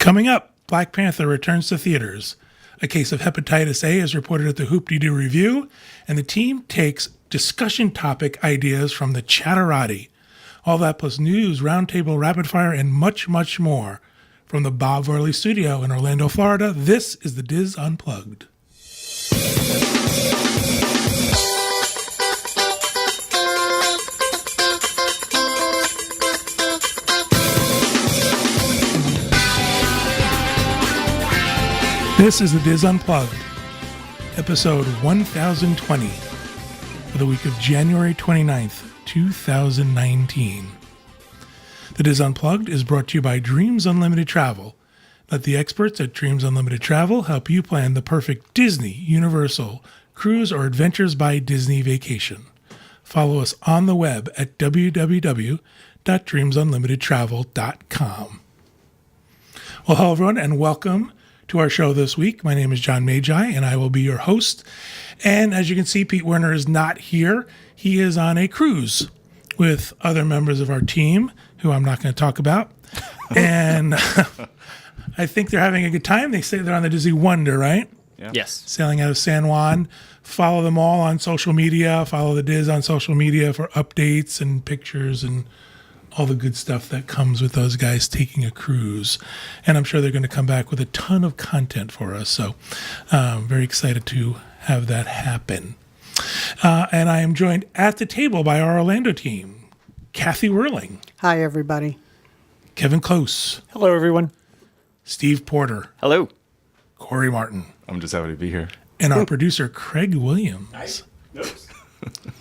Coming up, Black Panther returns to theaters. A case of hepatitis A is reported at the Hoop-Dee-Doo Revue, and the team takes discussion topic ideas from the Chatterati. All that plus news, roundtable, rapid fire, and much, much more. From the Bob Varley Studio in Orlando, Florida, this is the Diz Unplugged. This is the Diz Unplugged, episode 1020, for the week of January 29th, 2019. The Diz Unplugged is brought to you by Dreams Unlimited Travel. Let the experts at Dreams Unlimited Travel help you plan the perfect Disney, Universal, cruise, or Adventures by Disney vacation. Follow us on the web at www.dreamsunlimitedtravel.com. Well, hello everyone, and welcome to our show this week. My name is John Magi, and I will be your host. And as you can see, Pete Werner is not here. He is on a cruise with other members of our team, who I'm not going to talk about. And I think they're having a good time. They say they're on the Disney Wonder, right? Yeah. Yes. Sailing out of San Juan. Follow them all on social media. Follow the Diz on social media for updates and pictures and all the good stuff that comes with those guys taking a cruise. And I'm sure they're going to come back with a ton of content for us. So very excited to have that happen. And I am joined at the table by our Orlando team. Kathy Whirling. Hi, everybody. Kevin Close. Hello, everyone. Steve Porter. Hello. Corey Martin. I'm just happy to be here. And our producer, Craig Williams.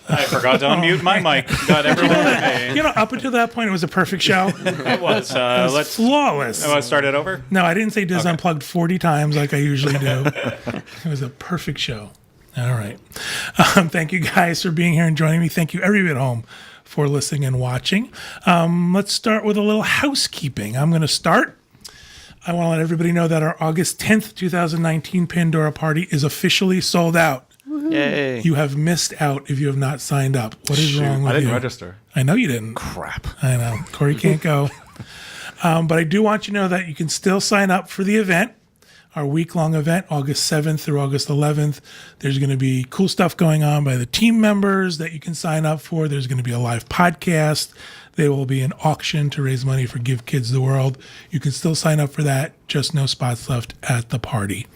I forgot to unmute my mic. Got everyone at me. You know, up until that point, it was a perfect show. It was. Let's flawless. I want to start it over? No, I didn't say Diz Unplugged 40 times like I usually do. It was a perfect show. All right. Thank you guys for being here and joining me. Thank you, everybody at home, for listening and watching. Let's start with a little housekeeping. I'm going to start. I want to let everybody know that our August 10th, 2019 Pandora party is officially sold out. Yay. You have missed out if you have not signed up. What is wrong with you? I didn't register. I know you didn't. Crap. I know. Corey can't go. But I do want you to know that you can still sign up for the event, our week-long event, August 7th through August 11th. There's going to be cool stuff going on by the team members that you can sign up for. There's going to be a live podcast. There will be an auction to raise money for Give Kids the World. You can still sign up for that, just no spots left at the party.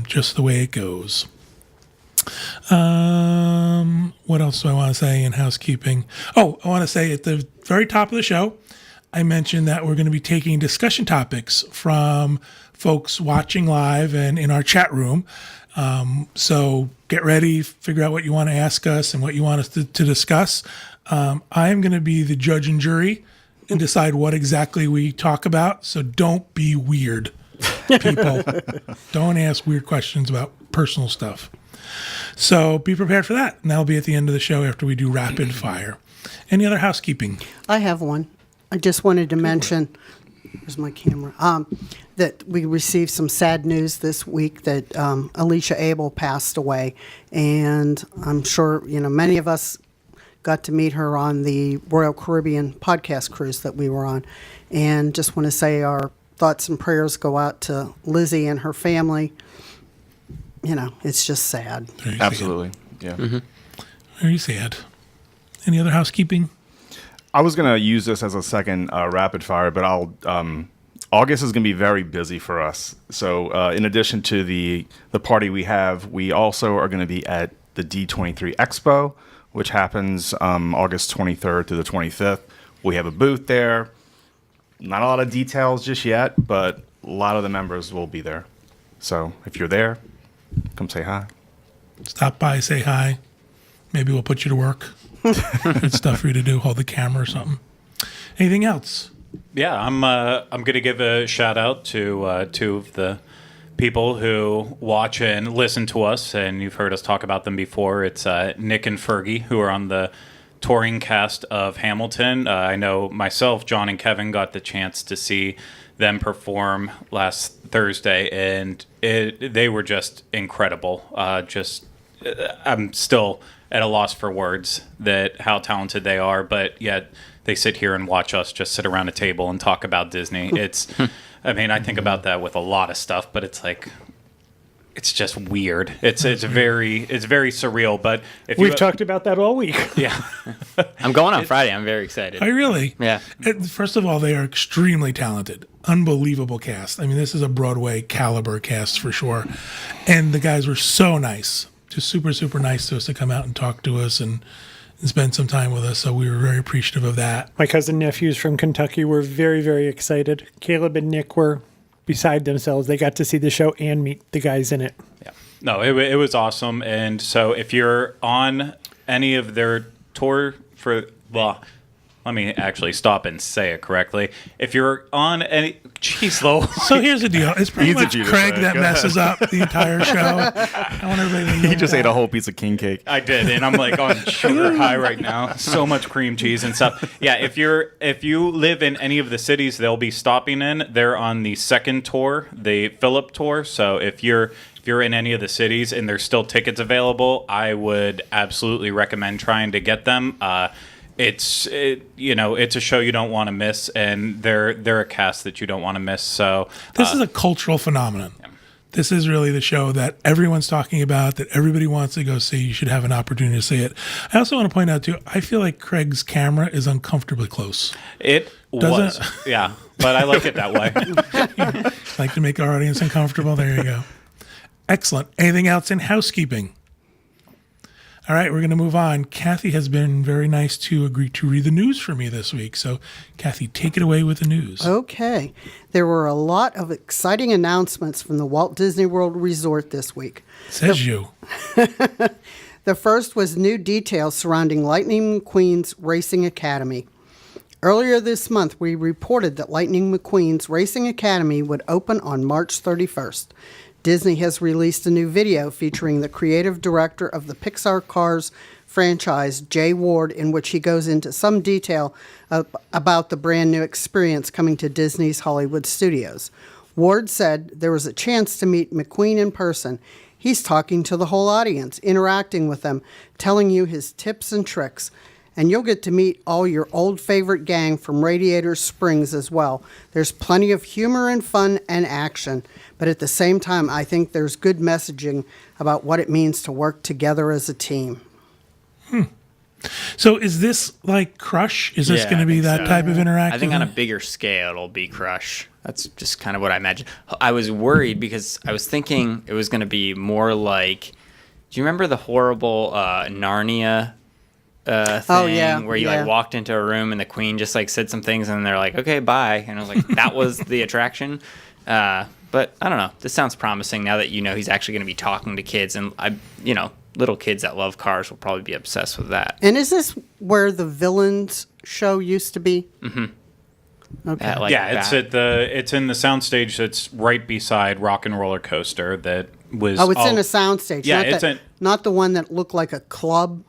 Just the way it goes. What else do I want to say in housekeeping? Oh, I want to say at the very top of the show, I mentioned that we're going to be taking discussion topics from folks watching live and in our chat room. So get ready, figure out what you want to ask us and what you want us to discuss. I am going to be the judge and jury and decide what exactly we talk about. So don't be weird, people. Don't ask weird questions about personal stuff. So be prepared for that. And that'll be at the end of the show after we do rapid fire. Any other housekeeping? I have one. I just wanted to mention, where's my camera? That we received some sad news this week that Alicia Abel passed away. And I'm sure, many of us got to meet her on the Royal Caribbean podcast cruise that we were on. And just want to say our thoughts and prayers go out to Lizzie and her family. It's just sad. Absolutely. Yeah. Mm-hmm. Very sad. Any other housekeeping? I was going to use this as a second rapid fire, but August is going to be very busy for us. So in addition to the party we have, we also are going to be at the D23 Expo, which happens August 23rd to the 25th. We have a booth there. Not a lot of details just yet, but a lot of the members will be there. So if you're there, come say hi. Stop by, say hi. Maybe we'll put you to work. Good stuff for you to do. Hold the camera or something. Anything else? Yeah, I'm going to give a shout out to two of the people who watch and listen to us, and you've heard us talk about them before. It's Nick and Fergie, who are on the touring cast of Hamilton. I know myself, John, and Kevin got the chance to see them perform last Thursday, and they were just incredible. I'm still at a loss for words that how talented they are, but yet they sit here and watch us just sit around a table and talk about Disney. It's, I mean, I think about that with a lot of stuff, but it's like, it's just weird. It's very surreal. But if We've talked about that all week. yeah, I'm going on Friday. I'm very excited. I really. Yeah. First of all, they are extremely talented, unbelievable cast. I mean, this is a Broadway caliber cast for sure, and the guys were so nice, just super super nice to us to come out and talk to us and spend some time with us. So we were very appreciative of that. My cousin nephews from Kentucky were very, very excited. Caleb and Nick were beside themselves. They got to see the show and meet the guys in it. yeah. No, it was awesome. And so if you're on any of their tour for, well, let me actually stop and say it correctly. If you're on any, jeez, Lo. So here's the deal. It's pretty Easy much for you to Craig say. that Go ahead. messes up the entire show. I want everybody to know He just that. ate a whole piece of king cake. I did, and I'm like on sugar high right now. So much cream cheese and stuff. Yeah, if you live in any of the cities they'll be stopping in, they're on the second tour, the Phillip tour. So if you're in any of the cities and there's still tickets available, I would absolutely recommend trying to get them. It's a show you don't want to miss, and they're a cast that you don't want to miss. So This is a cultural phenomenon. This is really the show that everyone's talking about, that everybody wants to go see. You should have an opportunity to see it. I also want to point out, too, I feel like Craig's camera is uncomfortably close. it Doesn't was, yeah, but I like it that way. Like to make our audience uncomfortable. There you go. Excellent. Anything else in housekeeping? All right, we're going to move on. Kathy has been very nice to agree to read the news for me this week. So, Kathy, take it away with the news. Okay. There were a lot of exciting announcements from the Walt Disney World Resort this week. Says you. The first was new details surrounding Lightning McQueen's Racing Academy. Earlier this month, we reported that Lightning McQueen's Racing Academy would open on March 31st. Disney has released a new video featuring the creative director of the Pixar Cars franchise, Jay Ward, in which he goes into some detail about the brand new experience coming to Disney's Hollywood studios. Ward said there was a chance to meet McQueen in person. He's talking to the whole audience, interacting with them, telling you his tips and tricks. And you'll get to meet all your old favorite gang from Radiator Springs as well. There's plenty of humor and fun and action, but at the same time, I think there's good messaging about what it means to work together as a team. So, is this like Crush? Is this Yeah, going to I be think that so. type of interactive? I think on a bigger scale, it'll be Crush. That's just kind of what I imagine. I was worried because I was thinking it was going to be more like, do you remember the horrible Narnia thing Oh, yeah, where you yeah. like walked into a room and the queen just like said some things and they're like, okay, bye. And I was like, that was the attraction. But I don't know. This sounds promising now that he's actually going to be talking to kids, and little kids that love cars will probably be obsessed with that. And is this where the Villains show used to be? Mm-hmm. Okay. It's in the soundstage that's right beside Rock and Roller Coaster. That was Oh, it's in a soundstage. Yeah, not the one that looked like a club.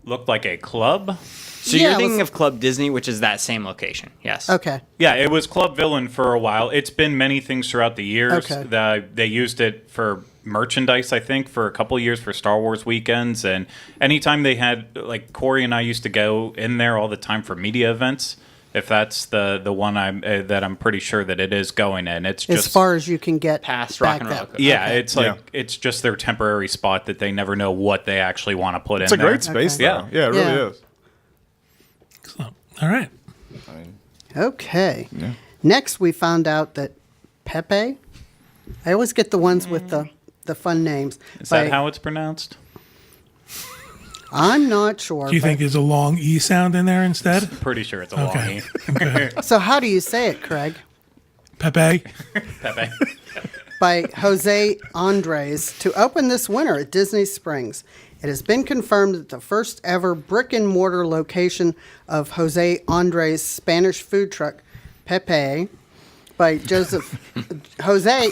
looked like a club. So Yeah, you're it thinking was- of Club Disney, which is that same location. Yes. Okay. Yeah, it was Club Villain for a while. It's been many things throughout the years. Okay. They used it for merchandise, I think, for a couple of years for Star Wars weekends. And anytime they had, like, Corey and I used to go in there all the time for media events. If that's the one that I'm pretty sure that it is going in. It's just As far as you can get Past back Rock and Roller that- Coaster. yeah, Okay. it's like it's just their temporary spot that they never know what they actually want to put It's in a there. great space, Okay. though. Yeah, it really Yeah. is. Excellent. All right. Okay. Next, we found out that Pepe. I always get the ones with the fun names. Is that how it's pronounced? I'm not sure. Do you but- think there's a long E sound in there instead? Pretty sure it's a Okay. longie. So how do you say it, Craig? Pepe? Pepe. By José Andrés to open this winter at Disney Springs. It has been confirmed that the first ever brick and mortar location of José Andrés' Spanish food truck, Pepe, by José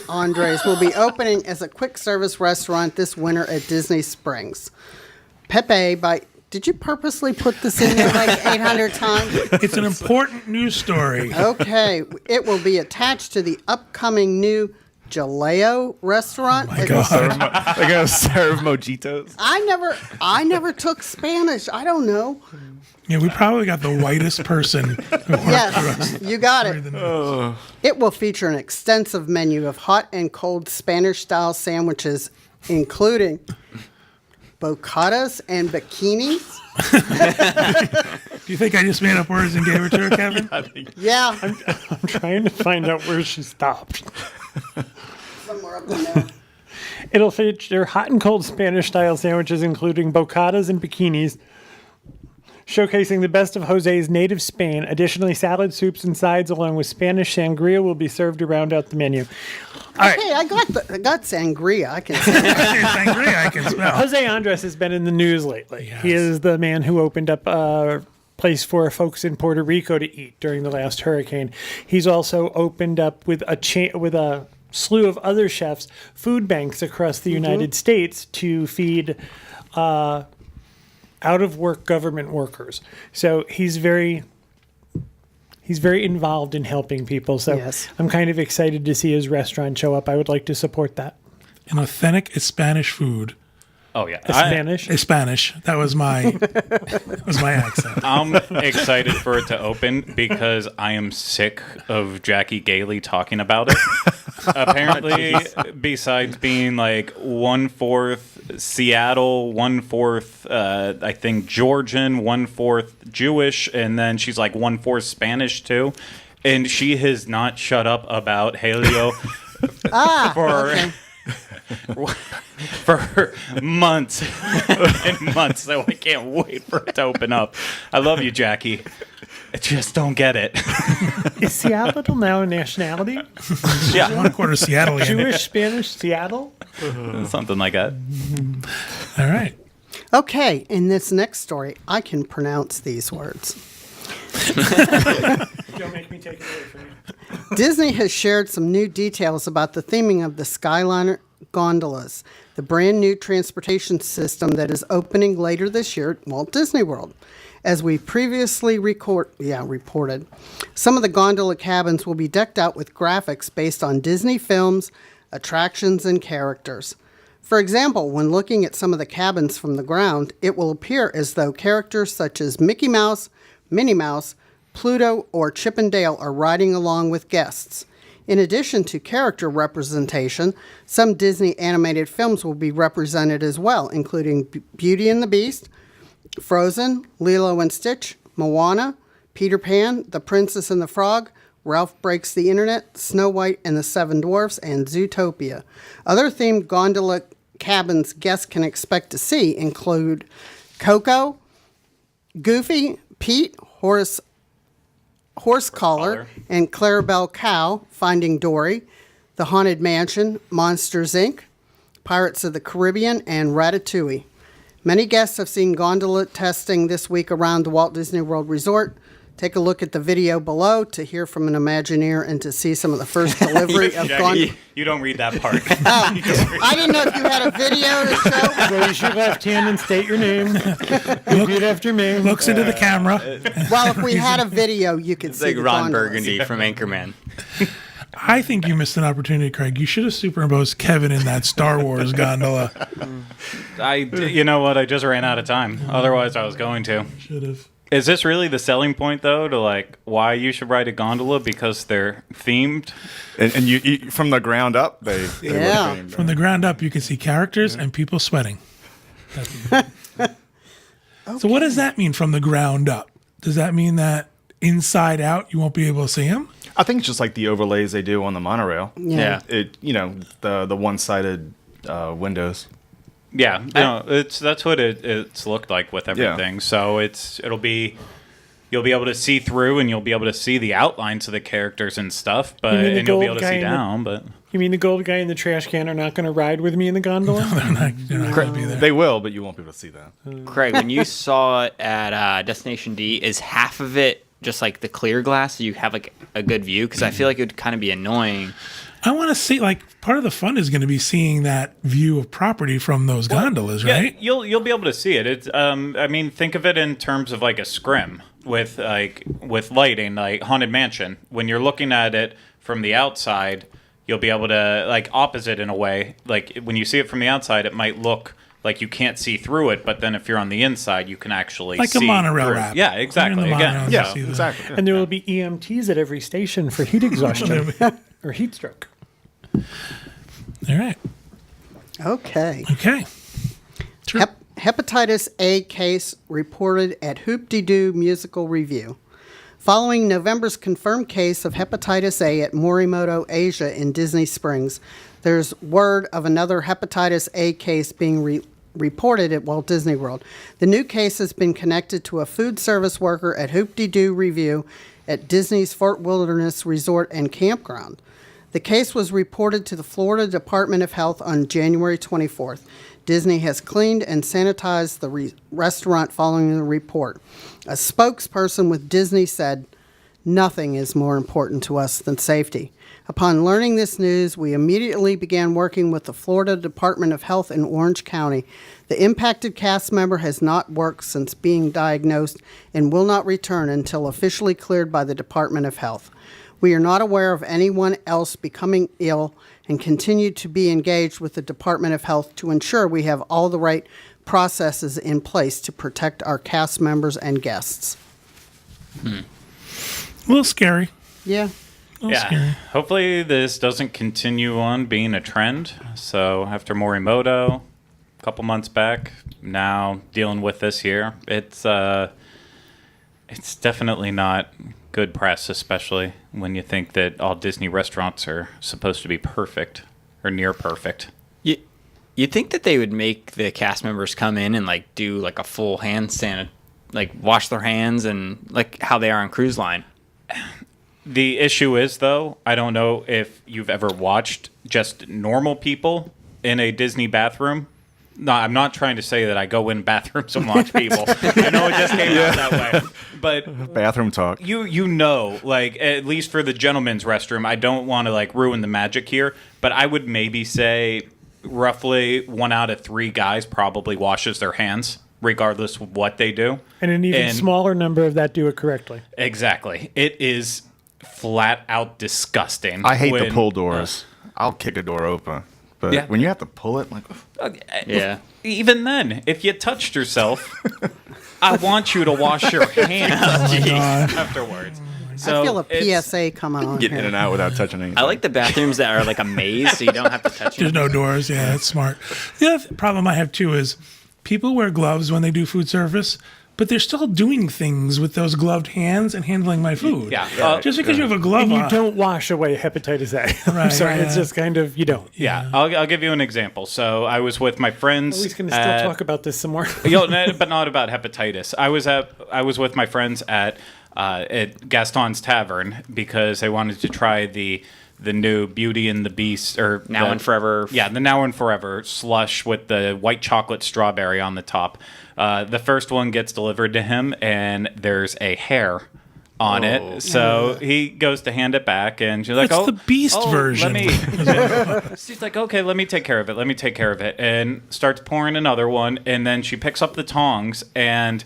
Andrés, will be opening as a quick service restaurant this winter at Disney Springs. Pepe by... Did you purposely put this in there like 800 times? It's an important news story. Okay. It will be attached to the upcoming new Jaleo restaurant. My God. They're gonna serve mojitos. I never took Spanish. I don't know. Yeah, we probably got the whitest person who worked for us. Yes, you got More it. than us. It will feature an extensive menu of hot and cold Spanish-style sandwiches, including bocatas and bikinis. Do you think I just made up words and gave it to her, Kevin? Yeah, I'm trying to find out where she stopped. somewhere up in there. It'll feature hot and cold Spanish-style sandwiches, including bocatas and bikinis, showcasing the best of Jose's native Spain. Additionally, salad, soups, and sides, along with Spanish sangria, will be served to round out the menu. Okay, I got sangria. I can say that. Sangria I can smell. Jose Andres has been in the news lately. He is the man who opened up a place for folks in Puerto Rico to eat during the last hurricane. He's also opened up with a slew of other chefs food banks across the United States to feed out-of-work government workers. So he's very involved in helping people. So Yes. I'm kind of excited to see his restaurant show up. I would like to support that. An authentic Spanish food. Oh yeah, Spanish. Spanish. That was my accent. I'm excited for it to open because I am sick of Jackie Gailey talking about it. Apparently, besides being like 1/4 Seattle, 1/4 I think Georgian, 1/4 Jewish, and then she's like 1/4 Spanish too. And she has not shut up about Haleo Okay. for months and months. So I can't wait for it to open up. I love you, Jackie. I just don't get it. Is Seattle now a nationality? Yeah, 1/4 Seattle. Jewish, Spanish, Seattle? something like that. All right. Okay, in this next story, I can pronounce these words. Don't make me take it away from you. Disney has shared some new details about the theming of the Skyliner Gondolas, the brand new transportation system that is opening later this year at Walt Disney World. As we previously reported, some of the gondola cabins will be decked out with graphics based on Disney films, attractions, and characters. For example, when looking at some of the cabins from the ground, it will appear as though characters such as Mickey Mouse, Minnie Mouse, Pluto, or Chip and Dale are riding along with guests. In addition to character representation, some Disney animated films will be represented as well, including Beauty and the Beast, Frozen, Lilo and Stitch, Moana, Peter Pan, The Princess and the Frog, Ralph Breaks the Internet, Snow White and the Seven Dwarfs, and Zootopia. Other themed gondola cabins guests can expect to see include Coco, Goofy, Pete, Horsecollar, and Clarabelle Cow, Finding Dory, The Haunted Mansion, Monsters, Inc., Pirates of the Caribbean, and Ratatouille. Many guests have seen gondola testing this week around the Walt Disney World Resort. Take a look at the video below to hear from an Imagineer and to see some of the first delivery of gondola. You don't read that part. I didn't know if you had a video to show. Raise your left hand and state your name. Repeat after me. Looks into the camera. Well, if we had a video, you could It's see like the Ron gondolas. Burgundy from Anchorman. I think you missed an opportunity, Craig. You should have superimposed Kevin in that Star Wars gondola. You know what? I just ran out of time. Otherwise, I was going to. Should have. Is this really the selling point, though, to like why you should ride a gondola? Because they're themed? And you from the ground up, they were Yeah. themed. From the ground up, you can see characters and people sweating. So what does that mean from the ground up? Does that mean that inside out you won't be able to see them? I think it's just like the overlays they do on the monorail. Yeah. The one-sided windows. Yeah, no, that's what it's looked like with everything. So you'll be able to see through, and you'll be able to see the outlines of the characters and stuff, You mean the and you'll be gold able to guy see in the- down. But You mean the gold guy and the trash can are not going to ride with me in the gondola? They're not going to be there. They will, but you won't be able to see that. Craig, when you saw it at Destination D, is half of it just like the clear glass so you have like a good view? Because I feel like it would kind of be annoying. I want to see, like, part of the fun is going to be seeing that view of property from those gondolas, right? Yeah, you'll be able to see it. It's I mean, think of it in terms of like a scrim with lighting, like Haunted Mansion. When you're looking at it from the outside, you'll be able to, like, opposite in a way. Like, when you see it from the outside, it might look like you can't see through it, but then if you're on the inside, you can actually Like see a monorail through. wrap. Yeah, exactly. You're in the Again, monorail, Yeah, you see that. exactly. Yeah. And there will be EMTs at every station for heat exhaustion or heat stroke. All right. Okay. Okay. Sure. Hepatitis A case reported at Hoop-Dee-Doo Musical Revue. Following November's confirmed case of hepatitis A at Morimoto, Asia in Disney Springs, there's word of another hepatitis A case being reported at Walt Disney World. The new case has been connected to a food service worker at Hoop-Dee-Doo Revue at Disney's Fort Wilderness Resort and Campground. The case was reported to the Florida Department of Health on January 24th. Disney has cleaned and sanitized the restaurant following the report. A spokesperson with Disney said, "Nothing is more important to us than safety." Upon learning this news, we immediately began working with the Florida Department of Health in Orange County. The impacted cast member has not worked since being diagnosed and will not return until officially cleared by the Department of Health. We are not aware of anyone else becoming ill and continue to be engaged with the Department of Health to ensure we have all the right processes in place to protect our cast members and guests. A little scary. Yeah. A little scary. Hopefully this doesn't continue on being a trend. So after Morimoto, a couple months back, now dealing with this here, it's definitely not good press, especially when you think that all Disney restaurants are supposed to be perfect or near perfect. You'd think that they would make the cast members come in and like do like a full hand like wash their hands and like how they are on Cruise Line. The issue is, though, I don't know if you've ever watched just normal people in a Disney bathroom. No, I'm not trying to say that I go in bathrooms and watch people. I know it just came out that way. But Bathroom talk. you know, like, at least for the gentleman's restroom, I don't want to, like, ruin the magic here, but I would maybe say roughly 1 out of 3 guys probably washes their hands, regardless of what they do. And an even smaller number of that do it correctly. Exactly. It is flat out disgusting. I hate the pull doors. I'll kick a door open. But Yeah. when you have to pull it, like, Yeah. Even then, if you touched yourself, I want you to wash your hands afterwards. So I feel a it's- PSA coming on get in here. and out without touching anything. I like the bathrooms that are like a maze, so you don't have to touch There's it. no doors. Yeah, that's smart. The other problem I have too is people wear gloves when they do food service, but they're still doing things with those gloved hands and handling my food. Yeah. Just because you have a glove And you on. don't wash away hepatitis A. I'm Right, sorry, yeah. it's just kind of, you don't. Yeah, I'll give you an example. So I was with my friends. Are we going to still talk about this some more? But not about hepatitis. I was with my friends at Gaston's Tavern because they wanted to try the new Beauty and the Beast Now and Forever. Yeah, the Now and Forever slush with the white chocolate strawberry on the top. The first one gets delivered to him, and there's a hair on it. So he goes to hand it back, and she's like, It's the Beast version. She's like, okay, let me take care of it. And starts pouring another one, and then she picks up the tongs, and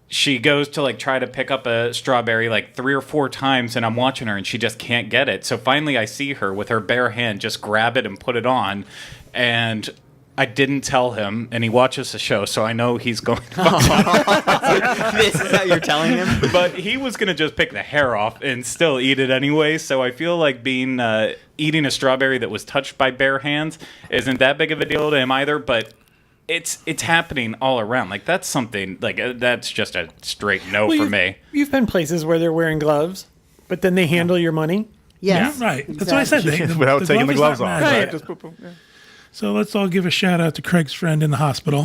she goes to like try to pick up a strawberry like 3 or 4 times, and I'm watching her and she just can't get it. So finally I see her with her bare hand just grab it and put it on, and I didn't tell him, and he watches the show, so I know he's going to This is how you're telling him? but he was going to just pick the hair off and still eat it anyway, so I feel like eating a strawberry that was touched by bare hands isn't that big of a deal to him either, but it's happening all around. Like, that's something, like, that's just a straight no for me. You've been places where they're wearing gloves, but then they handle your money. Yes. Yeah, right. That's what I said. Without taking the glove is gloves not off. magic. Right? Just boop, boop, yeah. So let's all give a shout out to Craig's friend in the hospital.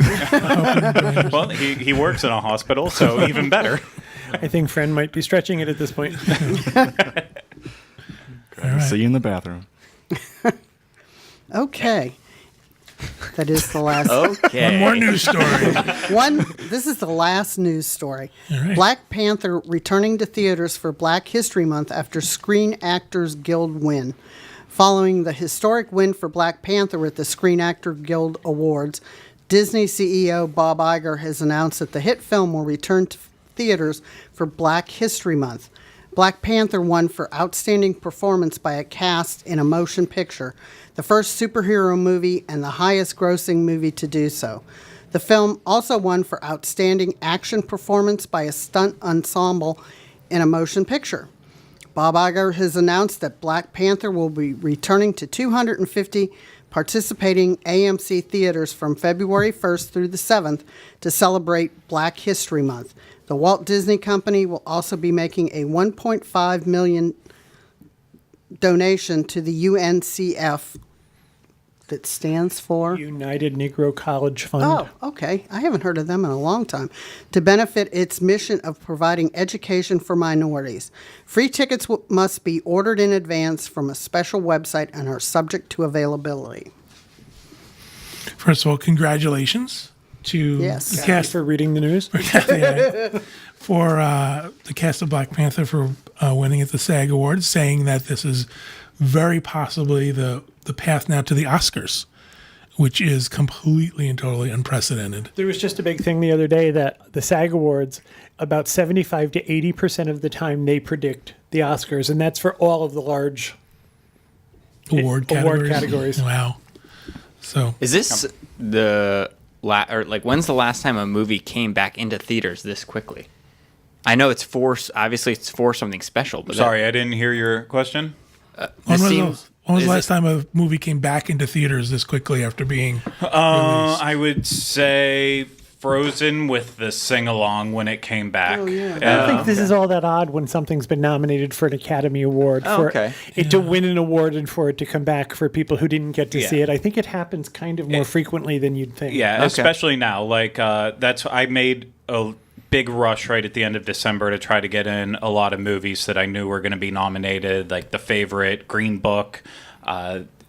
Well, he works in a hospital, so even better. I think friend might be stretching it at this point. See you in the bathroom. Okay. That is the last Okay. One more news story. This is the last news story. All right. Black Panther returning to theaters for Black History Month after Screen Actors Guild win. Following the historic win for Black Panther at the Screen Actor Guild Awards, Disney CEO Bob Iger has announced that the hit film will return to theaters for Black History Month. Black Panther won for outstanding performance by a cast in a motion picture, the first superhero movie and the highest grossing movie to do so. The film also won for outstanding action performance by a stunt ensemble in a motion picture. Bob Iger has announced that Black Panther will be returning to 250 participating AMC theaters from February 1st through the 7th to celebrate Black History Month. The Walt Disney Company will also be making a $1.5 million donation to the UNCF, that stands for United Negro College Fund. Oh, okay. I haven't heard of them in a long time. To benefit its mission of providing education for minorities. Free tickets must be ordered in advance from a special website and are subject to availability. First of all, congratulations to Yes. the Thank you cast for reading the news. for the cast of Black Panther for winning at the SAG Awards, saying that this is very possibly the path now to the Oscars, which is completely and totally unprecedented. There was just a big thing the other day that the SAG Awards, about 75 to 80% of the time they predict the Oscars, and that's for all of the large Award categories. Wow. So Is this the when's the last time a movie came back into theaters this quickly? I know it's for obviously it's for something special, but Sorry, I didn't hear your question. when was seems- the is last time a movie came back into theaters this quickly after being released? I would say Frozen with the sing along when it came back. Oh, yeah. I don't think this is all that odd when something's been nominated for an Academy Award Oh, for okay. it to win an award and for it to come back for people who didn't get to Yeah. see it. I think it happens kind of more frequently than you'd think. Yeah, Okay. especially now. Like I made a big rush right at the end of December to try to get in a lot of movies that I knew were going to be nominated, like The Favorite, Green Book,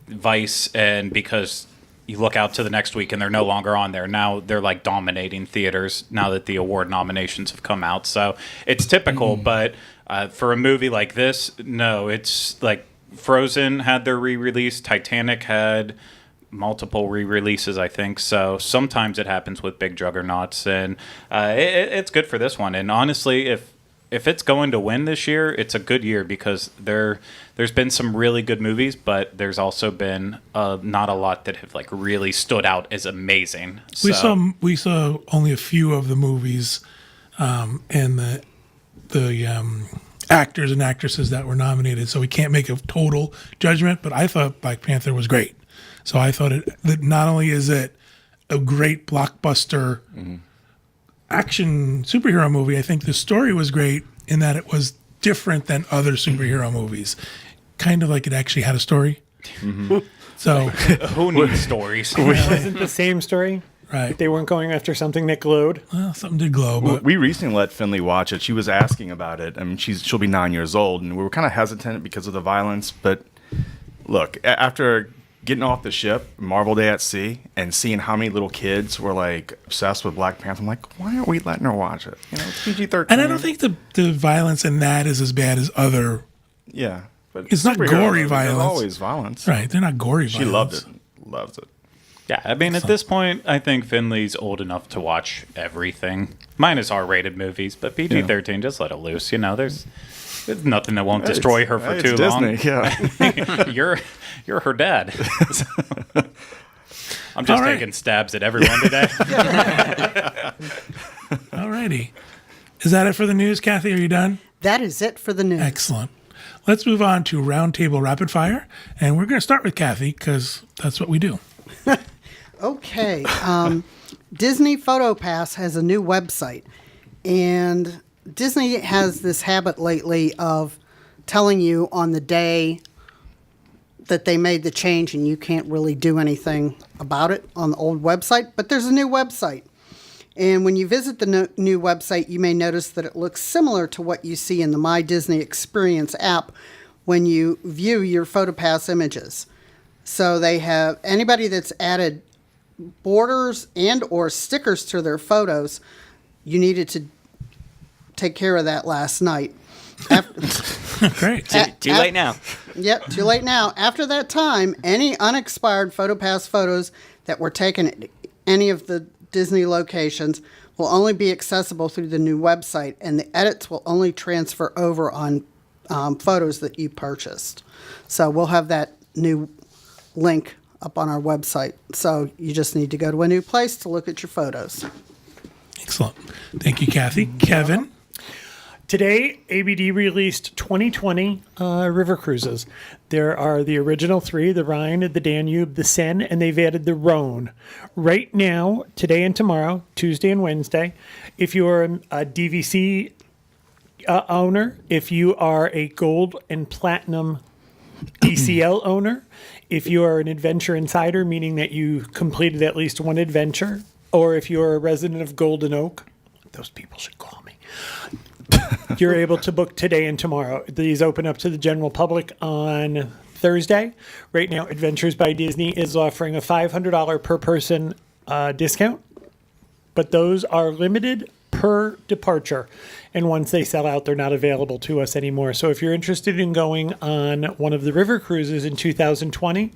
Vice, and because you look out to the next week and they're no longer on there. Now they're like dominating theaters now that the award nominations have come out. So it's typical, but for a movie like this, no, it's like Frozen had their re-release, Titanic had multiple re-releases, I think. So sometimes it happens with big juggernauts, and it's good for this one. And honestly, if it's going to win this year, it's a good year because there's been some really good movies, but there's also been not a lot that have like really stood out as amazing. We saw only a few of the movies, and the actors and actresses that were nominated, so we can't make a total judgment. But I thought Black Panther was great. So I thought that not only is it a great blockbuster action superhero movie, I think the story was great in that it was different than other superhero movies. Kind of like it actually had a story. So who needs stories? It wasn't the same story. right, They weren't going after something that glowed. well, something did glow, but We recently let Finley watch it. She was asking about it. I mean, she'll be 9 years old, and we were kind of hesitant because of the violence. But look, after getting off the ship, Marvel Day at Sea, and seeing how many little kids were like obsessed with Black Panther, I'm like, why aren't we letting her watch it? You know, it's PG-13. and I don't think the violence in that is as bad as other. Yeah, but It's not superhero gory movies, there's violence. always violence. Right, they're not gory. She loved it. Loves it. Yeah, I mean, at this point, I think Finley's old enough to watch everything. Minus R-rated movies, but PG-13, just let it loose. You know, there's nothing that won't destroy her for It's too Disney, long. yeah. You're her dad. I'm just All right. taking stabs at everyone today. Alrighty, is that it for the news, Kathy? Are you done? That is it for the news. Excellent. Let's move on to Roundtable Rapid Fire, and we're going to start with Kathy because that's what we do. Okay. Disney PhotoPass has a new website, and Disney has this habit lately of telling you on the day that they made the change, and you can't really do anything about it on the old website, but there's a new website. And when you visit the new website, you may notice that it looks similar to what you see in the My Disney Experience app when you view your PhotoPass images. So they have anybody that's added borders and or stickers to their photos, you needed to take care of that last night. Great. Too late now. Yep, too late now. After that time, any unexpired PhotoPass photos that were taken at any of the Disney locations will only be accessible through the new website, and the edits will only transfer over on photos that you purchased. So we'll have that new link up on our website. So you just need to go to a new place to look at your photos. Excellent. Thank you, Kathy. Kevin? Today, ABD released 2020 river cruises. There are the original 3, the Rhine, the Danube, the Seine, and they've added the Rhone. Right now, today and tomorrow, Tuesday and Wednesday, if you are a DVC owner, if you are a gold and platinum ECL owner, if you are an adventure insider, meaning that you completed at least one adventure, or if you are a resident of Golden Oak, those people should call me. You're able to book today and tomorrow. These open up to the general public on Thursday. Right now, Adventures by Disney is offering a $500 per person discount, but those are limited per departure. And once they sell out, they're not available to us anymore. So if you're interested in going on one of the river cruises in 2020,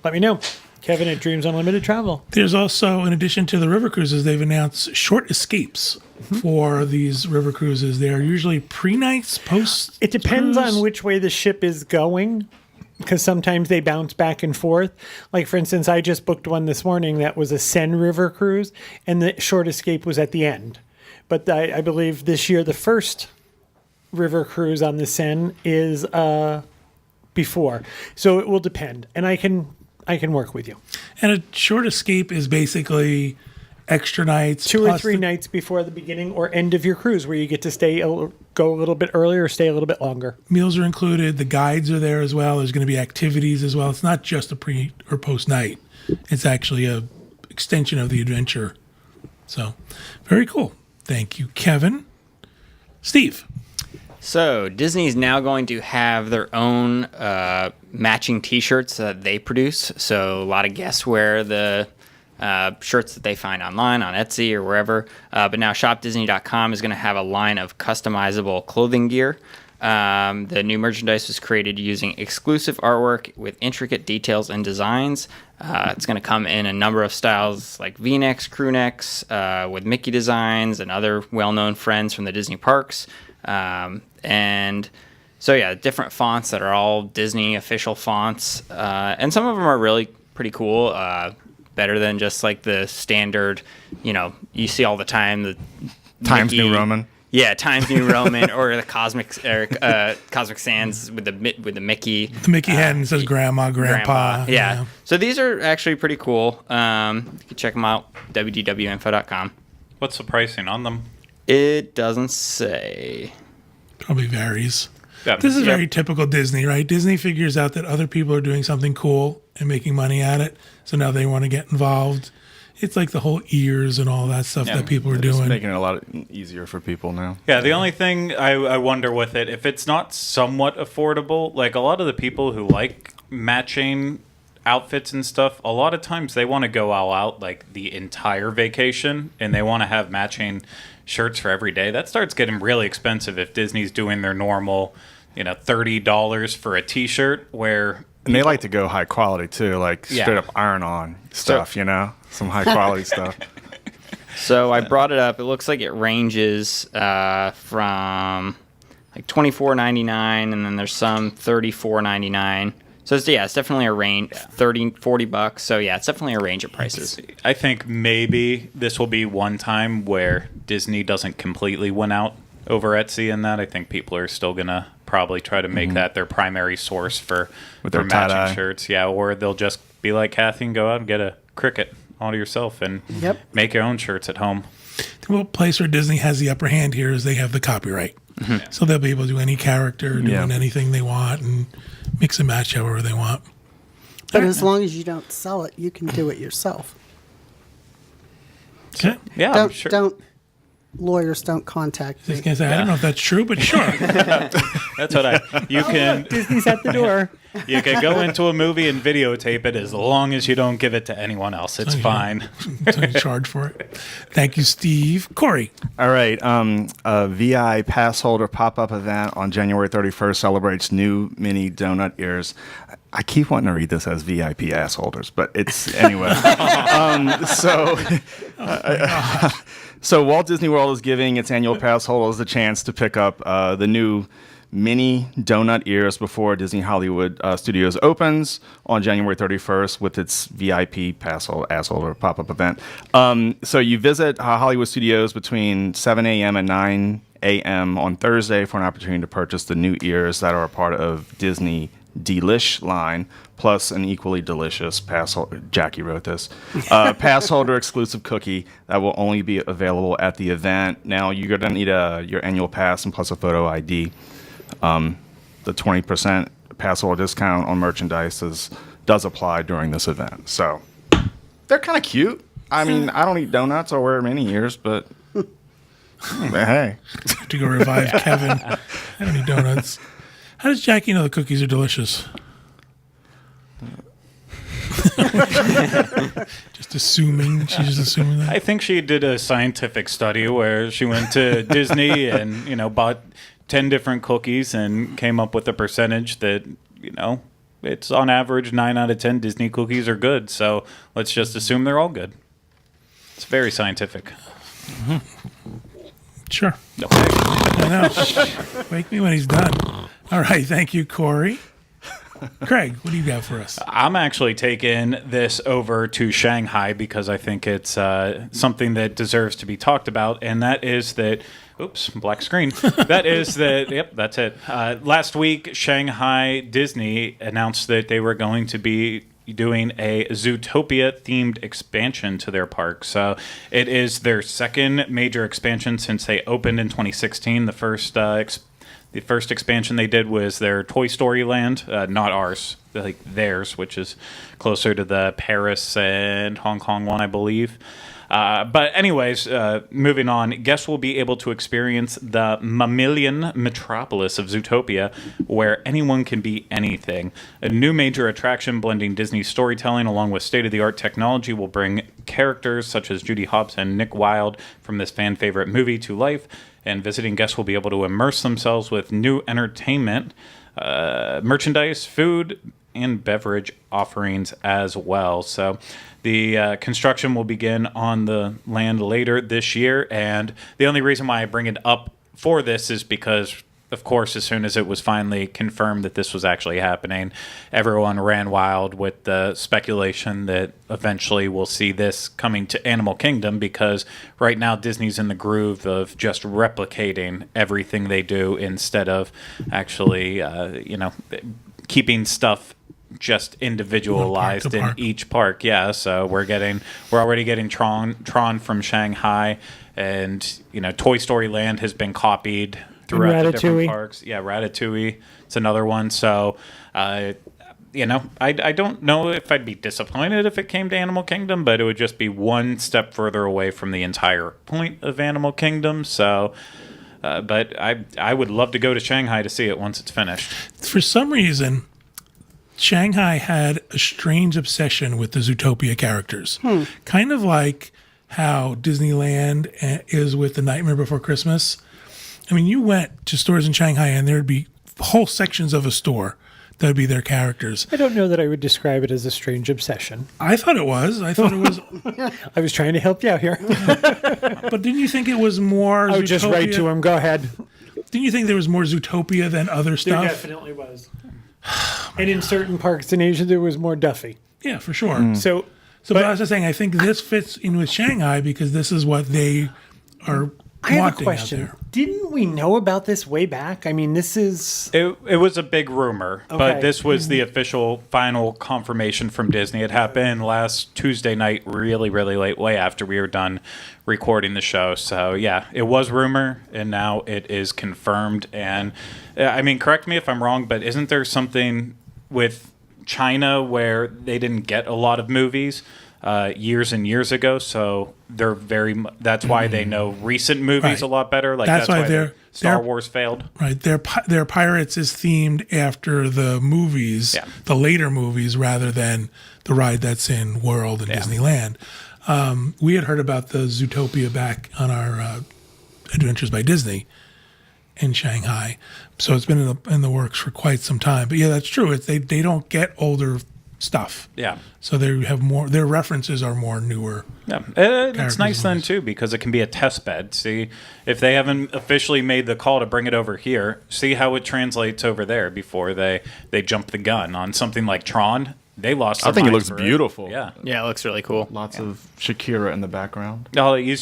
let me know. Kevin at Dreams Unlimited Travel. There's also, in addition to the river cruises, they've announced short escapes for these river cruises. They are usually pre-nights, post. It depends on which way the ship is going, because sometimes they bounce back and forth. Like, for instance, I just booked one this morning that was a Seine river cruise, and the short escape was at the end. But I believe this year the first river cruise on the Seine is before. So it will depend. And I can work with you. And a short escape is basically extra nights. 2 or plus 3 nights before the beginning or end of your cruise, where you get to go a little bit earlier or stay a little bit longer. Meals are included. The guides are there as well. There's going to be activities as well. It's not just a pre or post night. It's actually a extension of the adventure. So very cool. Thank you, Kevin. Steve. So Disney's now going to have their own matching T-shirts that they produce. So a lot of guests wear the shirts that they find online on Etsy or wherever. But now shopDisney.com is going to have a line of customizable clothing gear. The new merchandise was created using exclusive artwork with intricate details and designs. It's going to come in a number of styles like V-necks, crew necks, with Mickey designs and other well-known friends from the Disney parks. And so, yeah, different fonts that are all Disney official fonts. And some of them are really pretty cool. Better than just like the standard, you see all the time, the Times Mickey, New Roman. Yeah, Times New Roman or the Cosmic Sans with the Mickey. The Mickey hen says grandma, grandpa. Yeah. So these are actually pretty cool. You can check them out, wdwinfo.com. What's the pricing on them? It doesn't say. Probably varies. Yeah. This is very typical Disney, right? Disney figures out that other people are doing something cool and making money at it, so now they want to get involved. It's like the whole ears and all that stuff that people are They're just doing. making it a lot easier for people now. Yeah, the only thing I wonder with it, if it's not somewhat affordable, like a lot of the people who like matching outfits and stuff, a lot of times they want to go all out like the entire vacation and they want to have matching shirts for every day. That starts getting really expensive if Disney's doing their normal, $30 for a t-shirt where... And they like to go high quality too, like straight up iron-on stuff, some high quality stuff. So I brought it up. It looks like it ranges from like $24.99, and then there's some $34.99. So it's definitely a range, $30-$40. So yeah, it's definitely a range of prices. I think maybe this will be one time where Disney doesn't completely win out over Etsy and that. I think people are still gonna probably try to make that their primary source for their matching tie-dye shirts. Yeah, or they'll just be like Kathy and go out and get a Cricut all to yourself and make your own shirts at home. The place where Disney has the upper hand here is they have the copyright. Mm-hmm. So they'll be able to do any character, doing anything they want, and mix and match however they want. But as long as you don't sell it, you can do it yourself. Okay. Yeah, I'm sure. Lawyers don't contact me. I don't know if that's true, but sure. That's what you can. Disney's at the door. You can go into a movie and videotape it as long as you don't give it to anyone else. It's fine. So you charge for it. Thank you, Steve. Corey. All right. A VI pass holder pop-up event on January 31st celebrates new Minnie donut ears. I keep wanting to read this as VIP ass holders, but it's anyway. So Walt Disney World is giving its annual pass holders the chance to pick up the new mini donut ears before Disney Hollywood Studios opens on January 31st with its VIP pass holder pop-up event. So you visit Hollywood Studios between 7 a.m. and 9 a.m. on Thursday for an opportunity to purchase the new ears that are a part of Disney Delish line, plus an equally delicious Jackie wrote this, pass holder exclusive cookie that will only be available at the event. Now, you're going to need your annual pass and plus a photo ID. The 20% pass holder discount on merchandise does apply during this event. So they're kind of cute. I mean, I don't eat donuts or wear mini ears, but hey. To go revive Kevin. I don't eat donuts. How does Jackie know the cookies are delicious? Just assuming. She's just assuming that. I think she did a scientific study where she went to Disney and, bought 10 different cookies and came up with a percentage that, it's on average 9 out of 10 Disney cookies are good. So let's just assume they're all good. It's very scientific. Mm-hmm. Sure. Okay. I know. Wake me when he's done. All right. Thank you, Corey. Craig, what do you got for us? I'm actually taking this over to Shanghai because I think it's something that deserves to be talked about, and that is that. Oops, black screen. That is that. Yep, that's it. Last week, Shanghai Disney announced that they were going to be doing a Zootopia themed expansion to their park. So it is their second major expansion since they opened in 2016. The first expansion they did was their Toy Story Land, not ours, like theirs, which is closer to the Paris and Hong Kong one, I believe. But anyways, moving on, guests will be able to experience the mammalian metropolis of Zootopia, where anyone can be anything. A new major attraction blending Disney storytelling along with state-of-the-art technology will bring characters such as Judy Hopps and Nick Wilde from this fan-favorite movie to life, and visiting guests will be able to immerse themselves with new entertainment, merchandise, food, and beverage offerings as well. So the construction will begin on the land later this year, and the only reason why I bring it up for this is because, of course, as soon as it was finally confirmed that this was actually happening, everyone ran wild with the speculation that eventually we'll see this coming to Animal Kingdom, because right now Disney's in the groove of just replicating everything they do instead of actually, keeping stuff just individualized in each park. Yeah, so we're already getting Tron from Shanghai, and Toy Story Land has been copied throughout the different parks. Yeah, Ratatouille, it's another one. So I don't know if I'd be disappointed if it came to Animal Kingdom, but it would just be one step further away from the entire point of Animal Kingdom. So but I would love to go to Shanghai to see it once it's finished. For some reason, Shanghai had a strange obsession with the Zootopia characters. Kind of like how Disneyland is with The Nightmare Before Christmas. I mean, you went to stores in Shanghai and there'd be whole sections of a store that would be their characters. I don't know that I would describe it as a strange obsession. I thought it was. I was trying to help you out here. But didn't you think it was more I would just write to him. Go ahead. Didn't you think there was more Zootopia than other stuff? There definitely was. And in certain parks in Asia, there was more Duffy. Yeah, for sure. But I was just saying, I think this fits in with Shanghai because this is what they are I have a wanting question. out there. Didn't we know about this way back? I mean, this is... It was a big rumor, but Okay. this was the official final confirmation from Disney. It happened last Tuesday night, really, really late, way after we were done recording the show. So, yeah, it was rumor, and now it is confirmed. And, I mean, correct me if I'm wrong, but isn't there something with China where they didn't get a lot of movies years and years ago? So they're that's why they know recent movies Right. a lot better. Like That's why their Star they're- Wars failed. Right, their Pirates is themed after the movies, Yeah. the later movies, rather than the ride that's in World and Disneyland. We had heard about the Zootopia back on our Adventures by Disney in Shanghai, so it's been in the works for quite some time. But yeah, that's true. They don't get older stuff. Yeah. So they have more. Their references are more newer. Yeah, it's Characters nice then wise. too because it can be a test bed. See if they haven't officially made the call to bring it over here. See how it translates over there before they jump the gun on something like Tron. They lost. I their think it minds looks for beautiful. Yeah. Yeah, it looks really cool. Lots of Shakira in the background. No, you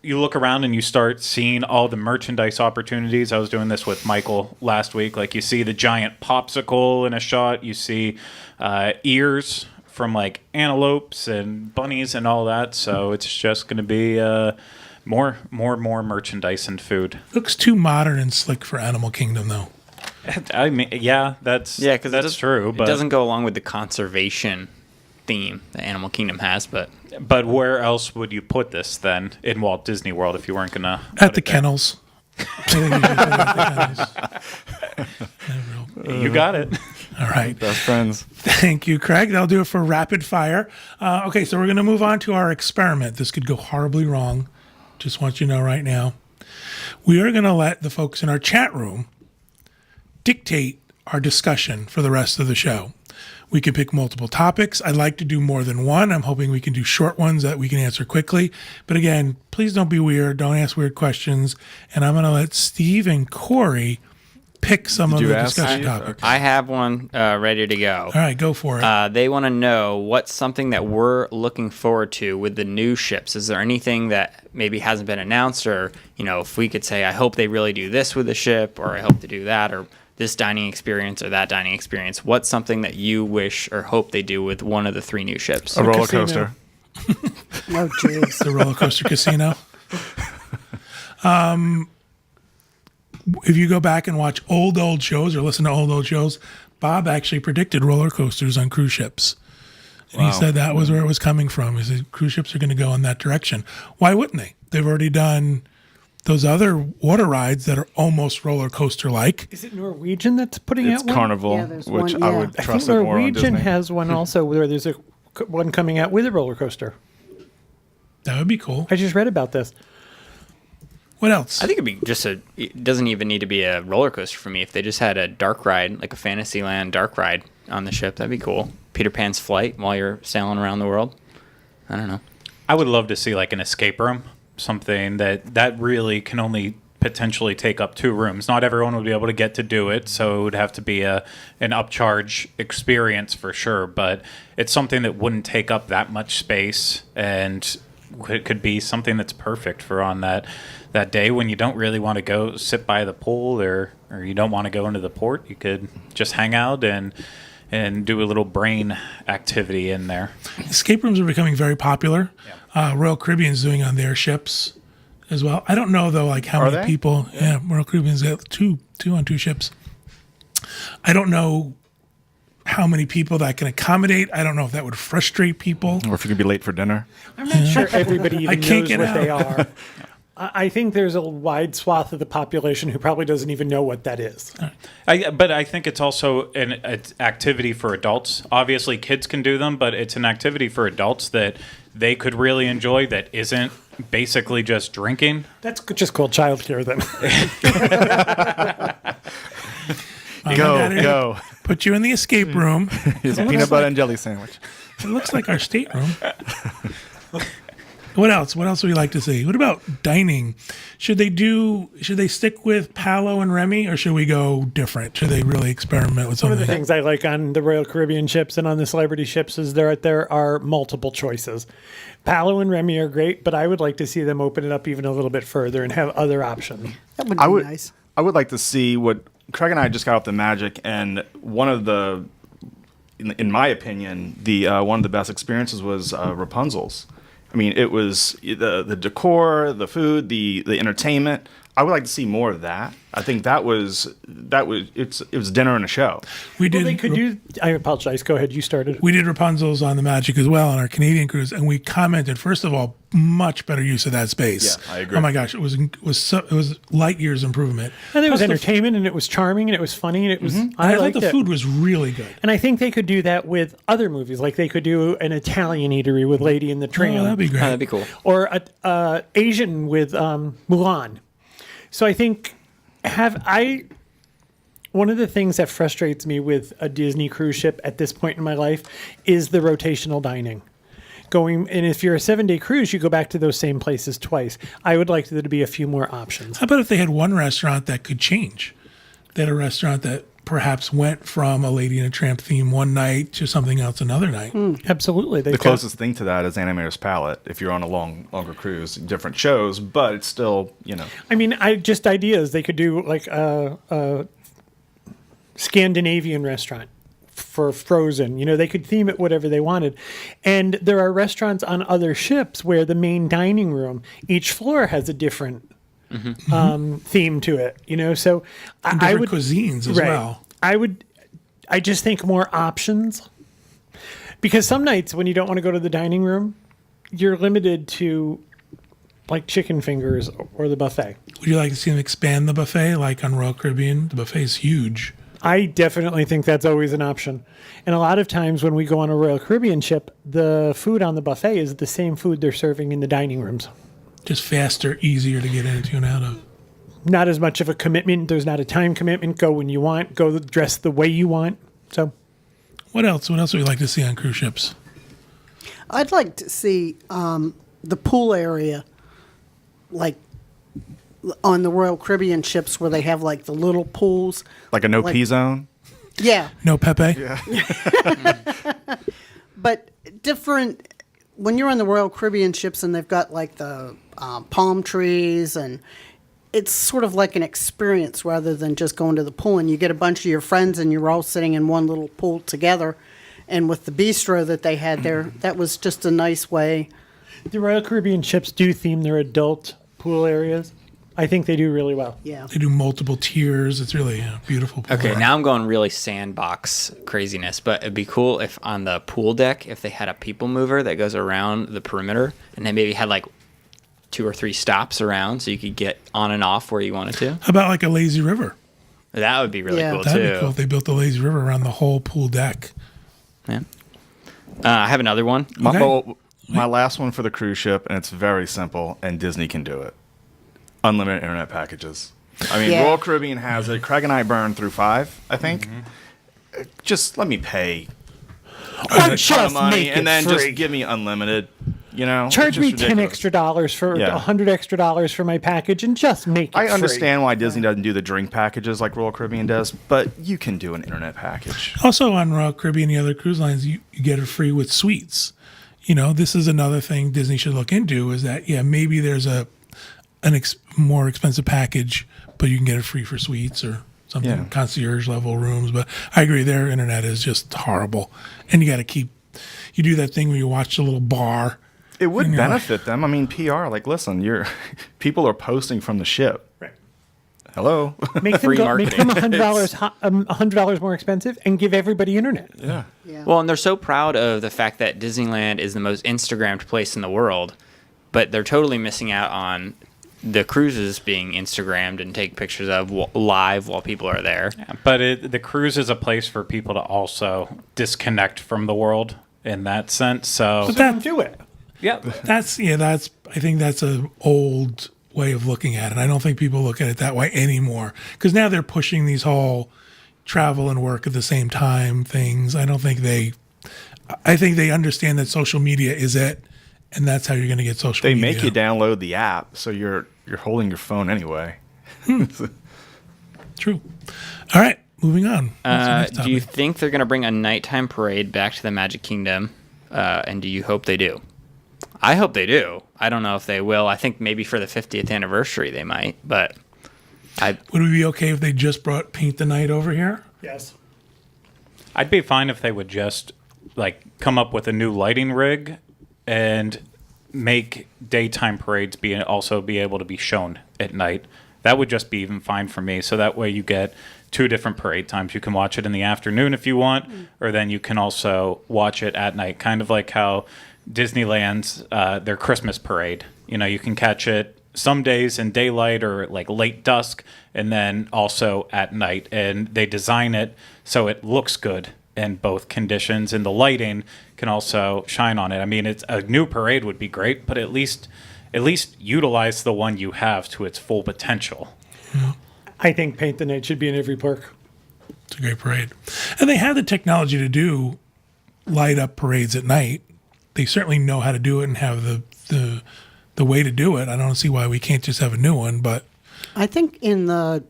look around and you start seeing all the merchandise opportunities. I was doing this with Michael last week. Like you see the giant popsicle in a shot. You see ears from like antelopes and bunnies and all that. So it's just going to be more merchandise and food. Looks too modern and slick for Animal Kingdom, though. I mean, yeah, that's true. But it doesn't go along with the conservation theme that Animal Kingdom has. But where else would you put this then in Walt Disney World if you weren't gonna At the kennels. I think you should put it at the kennels. You got it. All right. Best friends. Thank you, Craig. That'll do it for rapid fire. Okay, so we're going to move on to our experiment. This could go horribly wrong. Just want you to know right now. We are going to let the folks in our chat room dictate our discussion for the rest of the show. We can pick multiple topics. I'd like to do more than one. I'm hoping we can do short ones that we can answer quickly. But again, please don't be weird. Don't ask weird questions. And I'm going to let Steve and Corey pick some of you the ask discussion Steve? topics. I have one ready to go. All right, go for it. They want to know what's something that we're looking forward to with the new ships. Is there anything that maybe hasn't been announced, or if we could say, I hope they really do this with the ship, or I hope to do that, or this dining experience or that dining experience. What's something that you wish or hope they do with one of the 3 new ships? A roller casino. coaster. Oh, jeez. The roller coaster casino. If you go back and watch old shows or listen to old shows, Bob actually predicted roller coasters on cruise ships. And he said that was where it was coming from. He said cruise ships are going to go in that direction. Why wouldn't they? They've already done those other water rides that are almost roller coaster like. Is it Norwegian that's putting It's out one? Carnival, Yeah, there's which one, I yeah. would I think trust it more on Norwegian Disney. has one also where there's one coming out with a roller coaster. That would be cool. I just read about this. What else? I think it'd be it doesn't even need to be a roller coaster for me. If they just had a dark ride, like a Fantasyland dark ride on the ship, that'd be cool. Peter Pan's flight while you're sailing around the world. I don't know. I would love to see like an escape room, something that really can only potentially take up 2 rooms. Not everyone would be able to get to do it, so it would have to be an upcharge experience for sure. But it's something that wouldn't take up that much space, and it could be something that's perfect for on that day when you don't really want to go sit by the pool or you don't want to go into the port. You could just hang out and do a little brain activity in there. Escape rooms are becoming very popular. Royal Caribbean's doing on their ships as well. I don't know though, like how Are many they? people. Yeah, Royal Caribbean's got two on 2 ships. I don't know how many people that can accommodate. I don't know if that would frustrate people. Or if you could be late for dinner. I'm not sure everybody I even can't knows get what out. they are. I think there's a wide swath of the population who probably doesn't even know what that is. But I think it's also an activity for adults. Obviously, kids can do them, but it's an activity for adults that they could really enjoy that isn't basically just drinking. That's just called childcare then. Go. Put you in the escape room. It's a peanut butter and jelly sandwich. It looks like our stateroom. What else? What else would you like to see? What about dining? Should they stick with Paolo and Remy, or should we go different? Should they really experiment with One of something? the things I like on the Royal Caribbean ships and on the Celebrity ships is there are multiple choices. Paolo and Remy are great, but I would like to see them open it up even a little bit further and have other options. That would be nice. I would like to see what Craig and I just got off the Magic, and one of the, in my opinion, the one of the best experiences was Rapunzel's. I mean, it was the decor, the food, the entertainment. I would like to see more of that. I think it was dinner and a show. We Well, did. they could do. I apologize. Go ahead. You started. We did Rapunzel's on the Magic as well on our Canadian cruise, and we commented. First of all, much better use of that space. Yeah, I agree. Oh my gosh, it was light years improvement. And it was Plus the entertainment, and it was charming, and it was funny, and it was. And I thought liked the it. food was really good. And I think they could do that with other movies. Like they could do an Italian eatery with Lady and the Tramp. Oh, that'd be great. That'd be cool. Or a Asian with Mulan. So I think one of the things that frustrates me with a Disney cruise ship at this point in my life is the rotational dining. And if you're a 7-day cruise, you go back to those same places twice. I would like there to be a few more options. How about if they had one restaurant that could change? They had a restaurant that perhaps went from a Lady and a Tramp theme one night to something else another night. Absolutely. The closest thing to that is Animator's Palette. If you're on a longer cruise, different shows, but it's still, I mean, just ideas. They could do like a Scandinavian restaurant for Frozen. They could theme it whatever they wanted. And there are restaurants on other ships where the main dining room, each floor has a different theme to it. So And I different would cuisines as well. I just think more options, because some nights when you don't want to go to the dining room, you're limited to like chicken fingers or the buffet. Would you like to see them expand the buffet like on Royal Caribbean? The buffet is huge. I definitely think that's always an option. And a lot of times when we go on a Royal Caribbean ship, the food on the buffet is the same food they're serving in the dining rooms. Just faster, easier to get into and out of. Not as much of a commitment. There's not a time commitment. Go when you want. Go dress the way you want. So, What else? What else would you like to see on cruise ships? I'd like to see the pool area, like on the Royal Caribbean ships where they have like the little pools. like a no Like- pee zone. Yeah, No Pepe? but different. When you're on the Royal Caribbean ships and they've got like the palm trees, and it's sort of like an experience rather than just going to the pool. And you get a bunch of your friends and you're all sitting in one little pool together. And with the bistro that they had there, that was just a nice way. the Royal Caribbean ships do theme their adult pool areas. I think they do really well. Yeah. They do multiple tiers. It's really beautiful. Pool Okay, area. now I'm going really sandbox craziness, but it'd be cool if on the pool deck, if they had a people mover that goes around the perimeter, and they maybe had like 2 or 3 stops around, so you could get on and off where you wanted to. How about like a lazy river? That would be really Yeah. cool That'd too. be cool if they built the lazy river around the whole pool deck. Yeah. I have another one. Okay. My last one for the cruise ship, and it's very simple, and Disney can do it. Unlimited internet packages. I mean, Yeah. Royal Caribbean has it. Craig and I burned through 5, I think. Just let me pay Or a ton of just money, make it and then free. just give me unlimited. Charge It's me just $10 ridiculous. extra dollars for Yeah. $100 extra dollars for my package, and just make it I free. understand why Disney doesn't do the drink packages like Royal Caribbean does, but you can do an internet package. Also on Royal Caribbean and the other cruise lines, you get it free with suites. This is another thing Disney should look into is that, maybe there's more expensive package, but you can get it free for suites or something, Yeah. concierge level rooms. But I agree, their internet is just horrible. And you got to you do that thing where you watch the little bar. It would And you're like- benefit them. I mean, PR. Like, listen, people are posting from the ship. Right. Hello. Make them, Free make them marketing. $100 more expensive and give everybody internet. Yeah. Yeah. Well, and they're so proud of the fact that Disneyland is the most Instagrammed place in the world, but they're totally missing out on the cruises being Instagrammed and take pictures of live while people are there. But the cruise is a place for people to also disconnect from the world in that sense. So, Do it. yeah. I think that's an old way of looking at it. I don't think people look at it that way anymore because now they're pushing these whole travel and work at the same time things. I think they understand that social media is it, and that's how you're going to get social They media. make you download the app, so you're holding your phone anyway. True. All right, moving on. What's the next Do you topic? think they're going to bring a nighttime parade back to the Magic Kingdom? And do you hope they do? I hope they do. I don't know if they will. I think maybe for the 50th anniversary they might, but Would we be okay if they just brought Paint the Night over here? Yes. I'd be fine if they would just come up with a new lighting rig and make daytime parades also be able to be shown at night. That would just be even fine for me. So that way you get 2 different parade times. You can watch it in the afternoon if you want, or then you can also watch it at night, kind of like how Disneyland's their Christmas parade. You can catch it some days in daylight or late dusk, and then also at night. And they design it so it looks good in both conditions, and the lighting can also shine on it. I mean, it's a new parade would be great, but at least utilize the one you have to its full potential. I think Paint the Night should be in every park. It's a great parade. And they have the technology to do light up parades at night. They certainly know how to do it and have the way to do it. I don't see why we can't just have a new one, but I think in the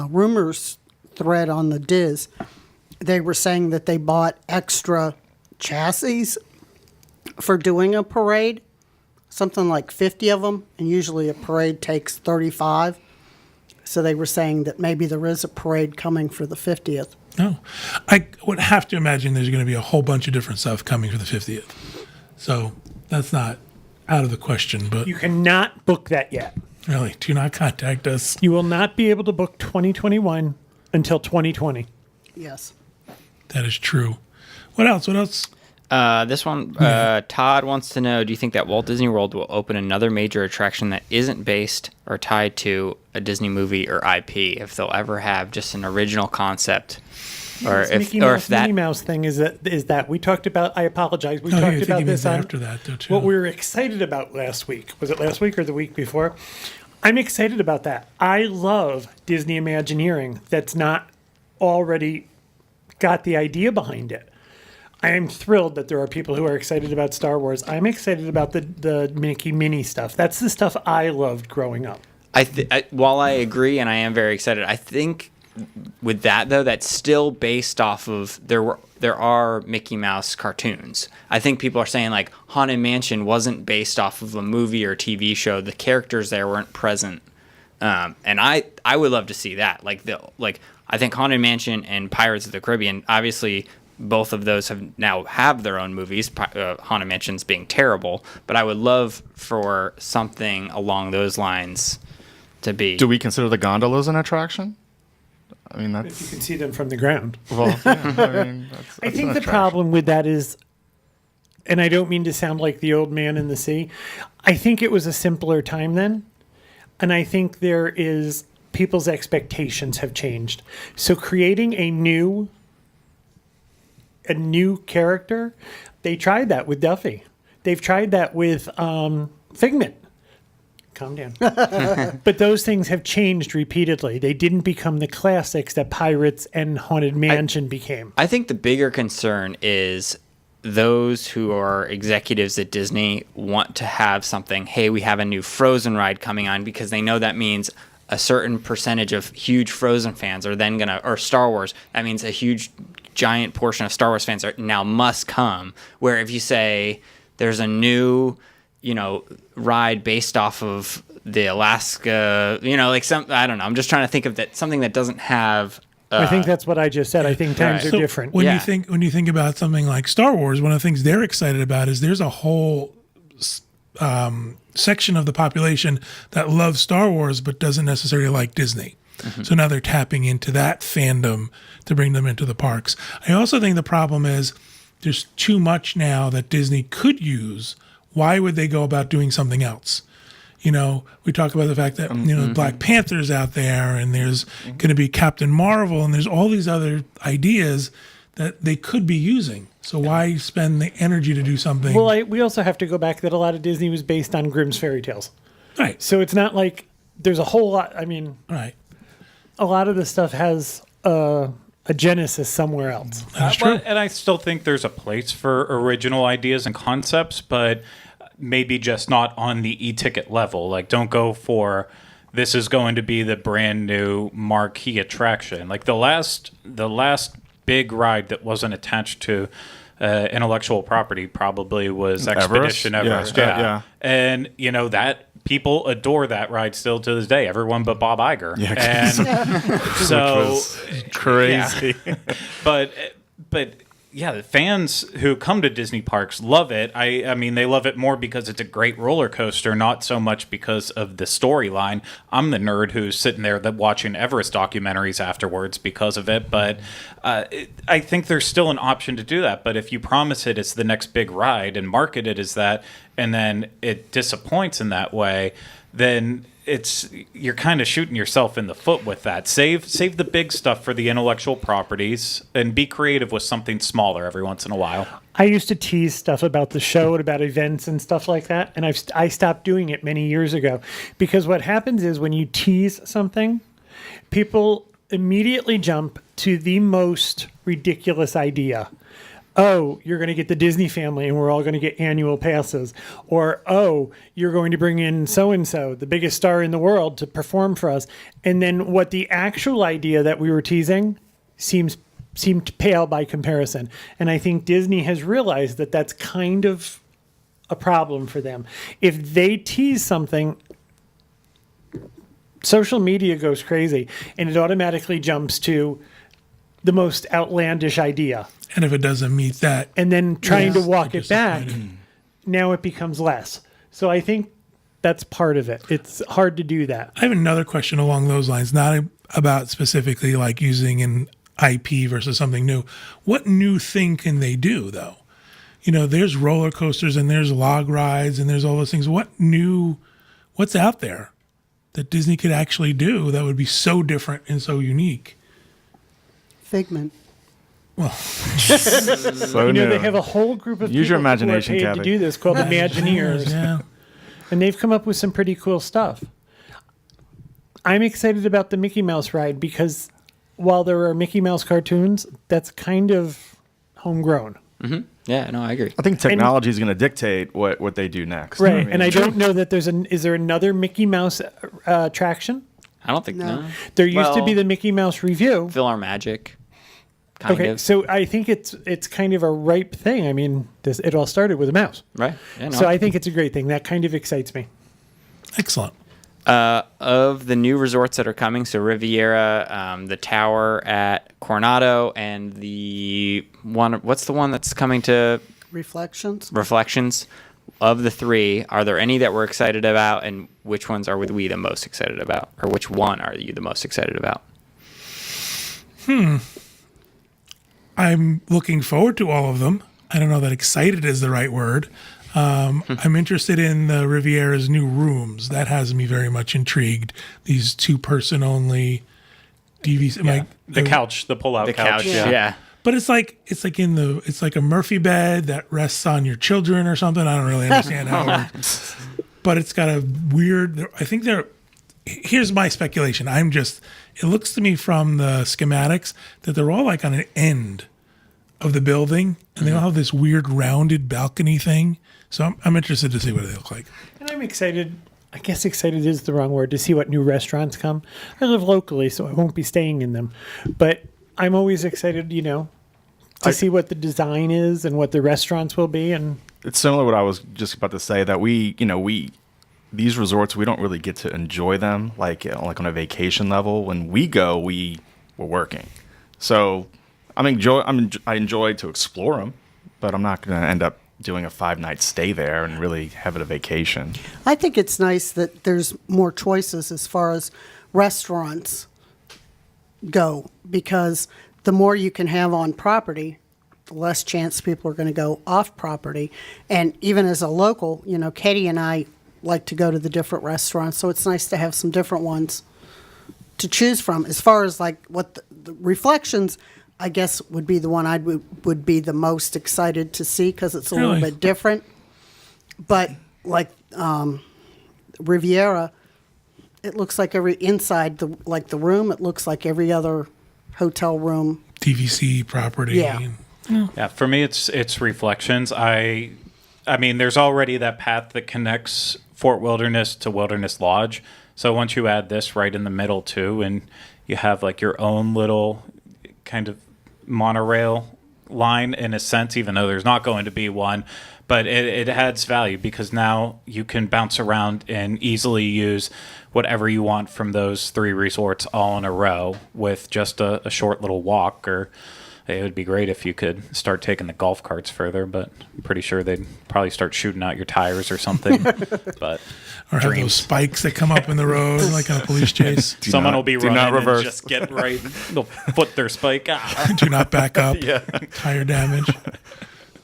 rumors thread on the Diz, they were saying that they bought extra chassis for doing a parade, something like 50 of them, and usually a parade takes 35. So they were saying that maybe there is a parade coming for the 50th. no. I would have to imagine there's going to be a whole bunch of different stuff coming for the 50th. So that's not out of the question, but You cannot book that yet. really, do not contact us. You will not be able to book 2021 until 2020. Yes. That is true. What else? What else? This one, Todd wants to know, do you think that Walt Disney World will open another major attraction that isn't based or tied to a Disney movie or IP, if they'll ever have just an original concept? Or This if that Minnie Mouse thing is that we talked about. I apologize. We Oh, yeah, I talked think about he this means on after that, though, too. what we were excited about last week. Was it last week or the week before? I'm excited about that. I love Disney Imagineering that's not already got the idea behind it. I am thrilled that there are people who are excited about Star Wars. I'm excited about the Mickey Minnie stuff. That's the stuff I loved growing up. while I agree and I am very excited, I think with that though, that's still based off of there are Mickey Mouse cartoons. I think people are saying like Haunted Mansion wasn't based off of a movie or TV show. The characters there weren't present, and I would love to see that. I think Haunted Mansion and Pirates of the Caribbean, obviously both of those have their own movies. Haunted Mansion's being terrible, but I would love for something along those lines to be. Do we consider the gondolas an attraction? I mean, If you that's can see them from the ground. well. Yeah, I mean, I think an the attraction. problem with that is, and I don't mean to sound like the old man in the sea, I think it was a simpler time then. And I think people's expectations have changed. So creating a new character, they tried that with Duffy. They've tried that with Figment. Calm down. But those things have changed repeatedly. They didn't become the classics that Pirates and Haunted Mansion became. I think the bigger concern is those who are executives at Disney want to have something. Hey, we have a new Frozen ride coming on because they know that means a certain percentage of huge Frozen fans are then or Star Wars. That means a huge, giant portion of Star Wars fans are now must come. Where if you say there's a new, ride based off of the Alaska, I don't know. I'm just trying to think of something that doesn't have. I think that's what I just said. I think times Right. are So different. when Yeah. you think about something like Star Wars, one of the things they're excited about is there's a whole section of the population that loves Star Wars but doesn't necessarily like Disney. Mm-hmm. So now they're tapping into that fandom to bring them into the parks. I also think the problem is there's too much now that Disney could use. Why would they go about doing something else? We talk about the fact that, Black Panther's out there and there's going to be Captain Marvel and there's all these other ideas that they could be using. So why spend the energy to do something? Well, we also have to go back that a lot of Disney was based on Grimm's fairy tales. Right. So it's not like there's a whole lot. I mean, Right. a lot of the stuff has a genesis somewhere else. That's true. And I still think there's a place for original ideas and concepts, but maybe just not on the e-ticket level. Like, don't go for this is going to be the brand new marquee attraction. Like the last big ride that wasn't attached to intellectual property probably was Expedition Everest. Yeah. And that people adore that ride still to this day. Everyone but Bob Iger. Yeah. And so was crazy. yeah. But yeah, the fans who come to Disney parks love it. I mean, they love it more because it's a great roller coaster, not so much because of the storyline. I'm the nerd who's sitting there watching Everest documentaries afterwards because of it. But I think there's still an option to do that. But if you promise it as the next big ride and market it as that, and then it disappoints in that way, then you're kind of shooting yourself in the foot with that. Save the big stuff for the intellectual properties and be creative with something smaller every once in a while. I used to tease stuff about the show and about events and stuff like that, and I stopped doing it many years ago because what happens is when you tease something, people immediately jump to the most ridiculous idea. Oh, you're going to get the Disney family and we're all going to get annual passes. Or, oh, you're going to bring in so-and-so, the biggest star in the world, to perform for us. And then what the actual idea that we were teasing seemed pale by comparison. And I think Disney has realized that that's kind of a problem for them. If they tease something, social media goes crazy and it automatically jumps to the most outlandish idea. And if it doesn't meet that, And then trying to walk it back, disappointed. now it becomes less. So I think that's part of it. It's hard to do that. I have another question along those lines, not about specifically like using an IP versus something new. What new thing can they do, though? You know, there's roller coasters and there's log rides and there's all those things. What's out there that Disney could actually do that would be so different and so unique? Figment. So You know, new. they have a whole group of Use your people imagination, who are paid Kathy. to do this called Imagineers. Yeah. And they've come up with some pretty cool stuff. I'm excited about the Mickey Mouse ride because while there are Mickey Mouse cartoons, that's kind of homegrown. Yeah, no, I agree. I think technology is going to dictate what they do next. Right. mean, And I don't know that is there another Mickey Mouse attraction? I don't think No. no. There used to be Well, the Mickey Mouse Review. Fill Our Magic. Kind Okay, of. so I think it's kind of a ripe thing. I mean, it all started with a mouse. Right. Yeah, no. So I think it's a great thing. That kind of excites me. Excellent. Of the new resorts that are coming, so Riviera, the Tower at Coronado, and the one, what's the one that's coming to Reflections. Reflections? Of the three, are there any that we're excited about, and which ones are we the most excited about? Or which one are you the most excited about? I'm looking forward to all of them. I don't know that excited is the right word. I'm interested in the Riviera's new rooms. That has me very much intrigued. These 2-person only DVC. The couch, the pull-out The couch. couch, yeah. But it's like a Murphy bed that rests on your children or something. I don't really understand how it works. But it's got a weird. I think here's my speculation. It looks to me from the schematics that they're all like on an end of the building, and they all have this weird rounded balcony thing. So I'm interested to see what they look like. And I'm excited. I guess excited is the wrong word, to see what new restaurants come. I live locally, so I won't be staying in them. But I'm always excited, to see what the design is and what the restaurants will be. And It's similar to what I was just about to say, that these resorts, we don't really get to enjoy them like on a vacation level. When we go, we're working. So I enjoy to explore them, but I'm not going to end up doing a 5-night stay there and really have it a vacation. I think it's nice that there's more choices as far as restaurants go, because the more you can have on property, the less chance people are going to go off property. And even as a local, Katie and I like to go to the different restaurants, so it's nice to have some different ones to choose from. As far as like what the Reflections, I guess would be the one I would be the most excited to see because it's a little Really? bit different. But like Riviera, it looks like inside the room, it looks like every other hotel room. DVC property. Yeah. Yeah, for me, it's Reflections. I mean, there's already that path that connects Fort Wilderness to Wilderness Lodge. So once you add this right in the middle too, and you have like your own little kind of monorail line in a sense, even though there's not going to be one, but it adds value because now you can bounce around and easily use whatever you want from those 3 resorts all in a row with just a short little walk. Or it would be great if you could start taking the golf carts further, but I'm pretty sure they'd probably start shooting out your tires or something. But Or have those dreams. spikes that come up in the road like on a police chase. Someone not- will be do running not reverse. and just get right. They'll foot their spike. Ah. Do not back up. Tire damage.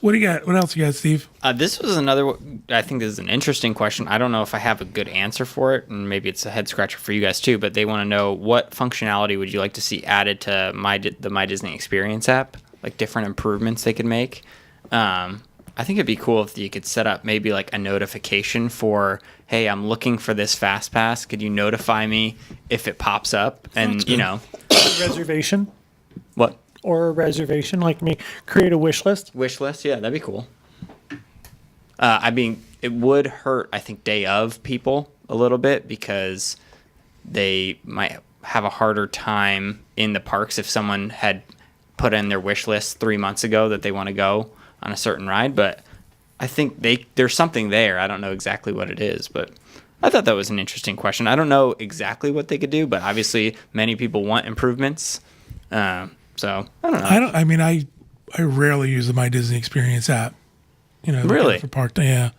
What do you got? What else you got, Steve? This was another. I think this is an interesting question. I don't know if I have a good answer for it, and maybe it's a head scratcher for you guys too. But they want to know, what functionality would you like to see added to the My Disney Experience app? Like different improvements they could make. I think it'd be cool if you could set up maybe like a notification for, hey, I'm looking for this Fast Pass. Could you notify me if it pops up? And good. Reservation. or a reservation like me. Create a wish list. Wish list, yeah, that'd be cool. I mean, it would hurt, I think, day of people a little bit because they might have a harder time in the parks if someone had put in their wish list 3 months ago that they want to go on a certain ride. But I think there's something there. I don't know exactly what it is, but I thought that was an interesting question. I don't know exactly what they could do, but obviously many people want improvements. So I don't know. I rarely use the My Disney Experience app. Really? For park, yeah.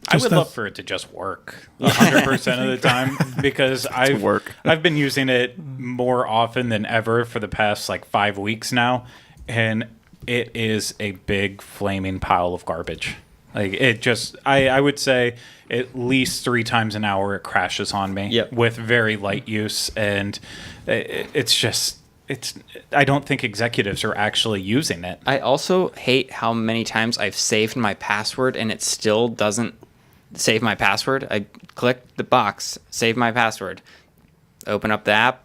I would love for it to just work 100% of the time because I've been using it more often than ever for the past like 5 weeks now, and it is a big flaming pile of garbage. Like it just, I would say at least 3 times an hour it crashes on me with very light use, and it's just. I don't think executives are actually using it. I also hate how many times I've saved my password and it still doesn't save my password. I click the box, save my password, open up the app,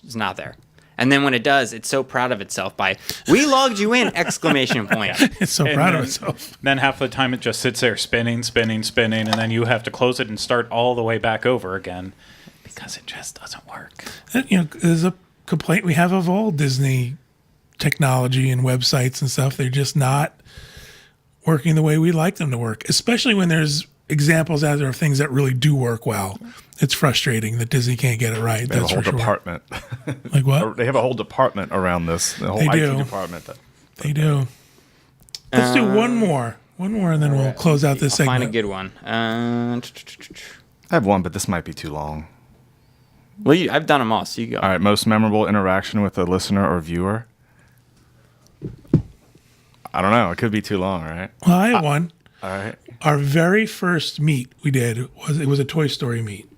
it's not there. And then when it does, it's so proud of itself by, we logged you in, exclamation point. It's so proud of itself. Then half the time it just sits there spinning, and then you have to close it and start all the way back over again because it just doesn't work. There's a complaint we have of all Disney technology and websites and stuff. They're just not working the way we like them to work, especially when there's examples out there of things that really do work well. It's frustrating that Disney can't get it right. They have That's a whole for sure. department. Like what? They have a whole department around this. The whole They IT do. department. They do. Let's do one more, and then we'll close out this segment. Find a good one. I have one, but this might be too long. Well, I've done them all, so you go. All right, most memorable interaction with a listener or viewer? I don't know. It could be too long, right? Well, I have one. All right. Our very first meet we did was a Toy Story meet.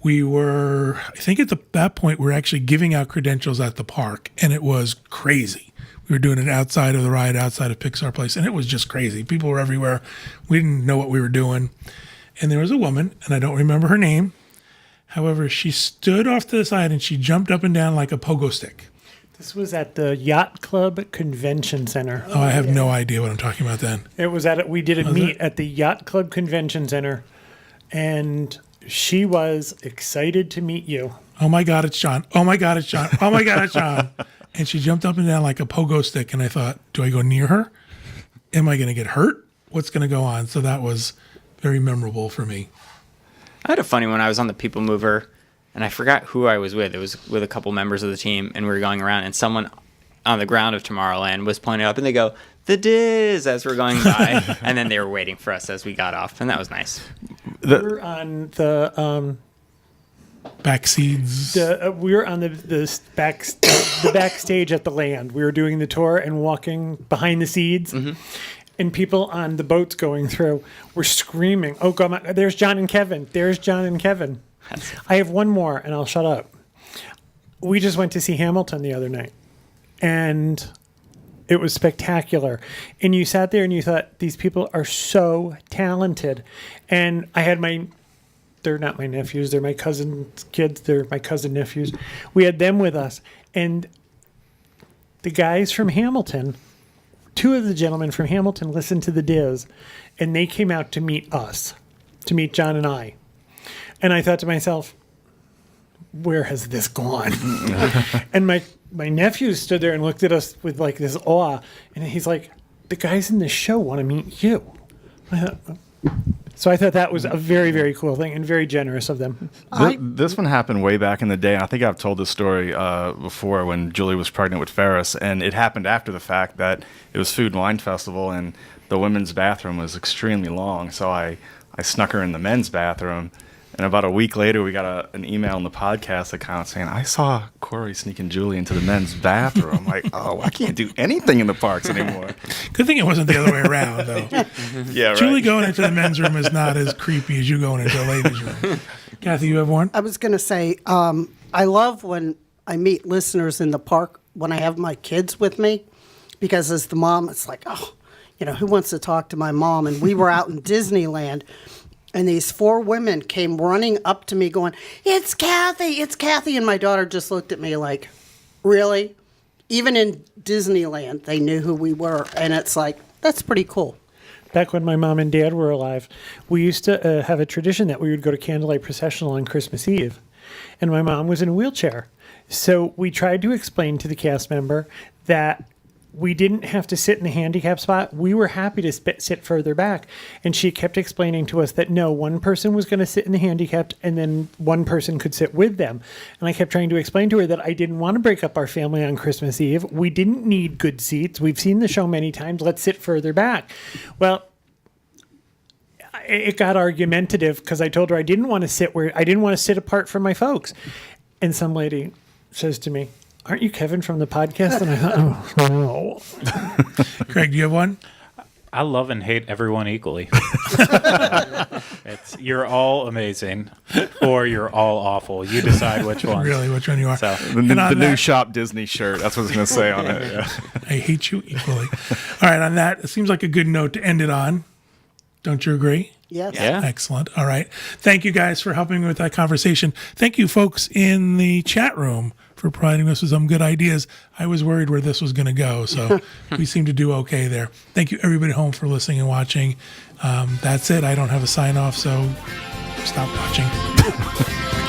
We were, I think at that point, we were actually giving out credentials at the park, and it was crazy. We were doing it outside of the ride, outside of Pixar Place, and it was just crazy. People were everywhere. We didn't know what we were doing. And there was a woman, and I don't remember her name. However, she stood off to the side and she jumped up and down like a pogo stick. This was at the Yacht Club Convention Center. Oh, I have no idea what I'm talking about then. It was we did a meet at the Yacht Club Convention Center, and she was excited to meet you. Oh my God, it's John. Oh my God, it's John. Oh my God, it's John. And she jumped up and down like a pogo stick, and I thought, do I go near her? Am I going to get hurt? What's going to go on? So that was very memorable for me. I had a funny one. I was on the People Mover, and I forgot who I was with. It was with a couple members of the team, and we were going around, and someone on the ground of Tomorrowland was pointing up, and they go, the Diz, as we're going by. And then they were waiting for us as we got off, and that was nice. We were on the backseats. We were on the backstage at the land. We were doing the tour and walking behind the seats. Mm-hmm. And people on the boats going through were screaming, oh, God, there's John and Kevin. There's John and Kevin. I have one more, and I'll shut up. We just went to see Hamilton the other night, and it was spectacular. And you sat there and you thought, these people are so talented. And I had they're not my nephews, they're my cousin's kids, they're my cousin nephews. We had them with us. And the guys from Hamilton, 2 of the gentlemen from Hamilton listened to the Diz, and they came out to meet us, to meet John and I. And I thought to myself, where has this gone? And my nephew stood there and looked at us with like this awe, and he's like, the guys in this show want to meet you. So I thought that was a very, very cool thing and very generous of them. This one happened way back in the day. And I think I've told this story before when Julie was pregnant with Ferris. And it happened after the fact that it was Food and Wine Festival and the women's bathroom was extremely long. So I snuck her in the men's bathroom. And about a week later, we got an email in the podcast account saying, I saw Corey sneaking Julie into the men's bathroom. I'm like, oh, I can't do anything in the parks anymore. Good thing it wasn't the other way around, though. Yeah, right. Julie going into the men's room is not as creepy as you going into a ladies' room. Kathy, you have one? I was going to say, I love when I meet listeners in the park when I have my kids with me, because as the mom, it's like, oh, who wants to talk to my mom? And we were out in Disneyland. And these 4 women came running up to me going, it's Kathy, it's Kathy. And my daughter just looked at me like, really? Even in Disneyland, they knew who we were. And it's like, that's pretty cool. Back when my mom and dad were alive, we used to have a tradition that we would go to candlelight processional on Christmas Eve. And my mom was in a wheelchair. So we tried to explain to the cast member that we didn't have to sit in the handicap spot. We were happy to sit further back. And she kept explaining to us that no, one person was going to sit in the handicapped and then one person could sit with them. And I kept trying to explain to her that I didn't want to break up our family on Christmas Eve. We didn't need good seats. We've seen the show many times. Let's sit further back. Well, it got argumentative because I told her I didn't want to sit apart from my folks. And some lady says to me, "Aren't you Kevin from the podcast?" And I thought, oh, no. Craig, do you have one? I love and hate everyone equally. You're all amazing, or you're all awful. You decide which one. Really, which one you are. So, The new Shop Disney shirt. That's what it's going to say on it. Yeah. I hate you equally. All right, on that, it seems like a good note to end it on. Don't you agree? Yes. yeah. Excellent. All right. Thank you guys for helping me with that conversation. Thank you, folks in the chat room, for providing us with some good ideas. I was worried where this was going to go, so we seem to do okay there. Thank you, everybody at home, for listening and watching. That's it. I don't have a sign off, so stop watching.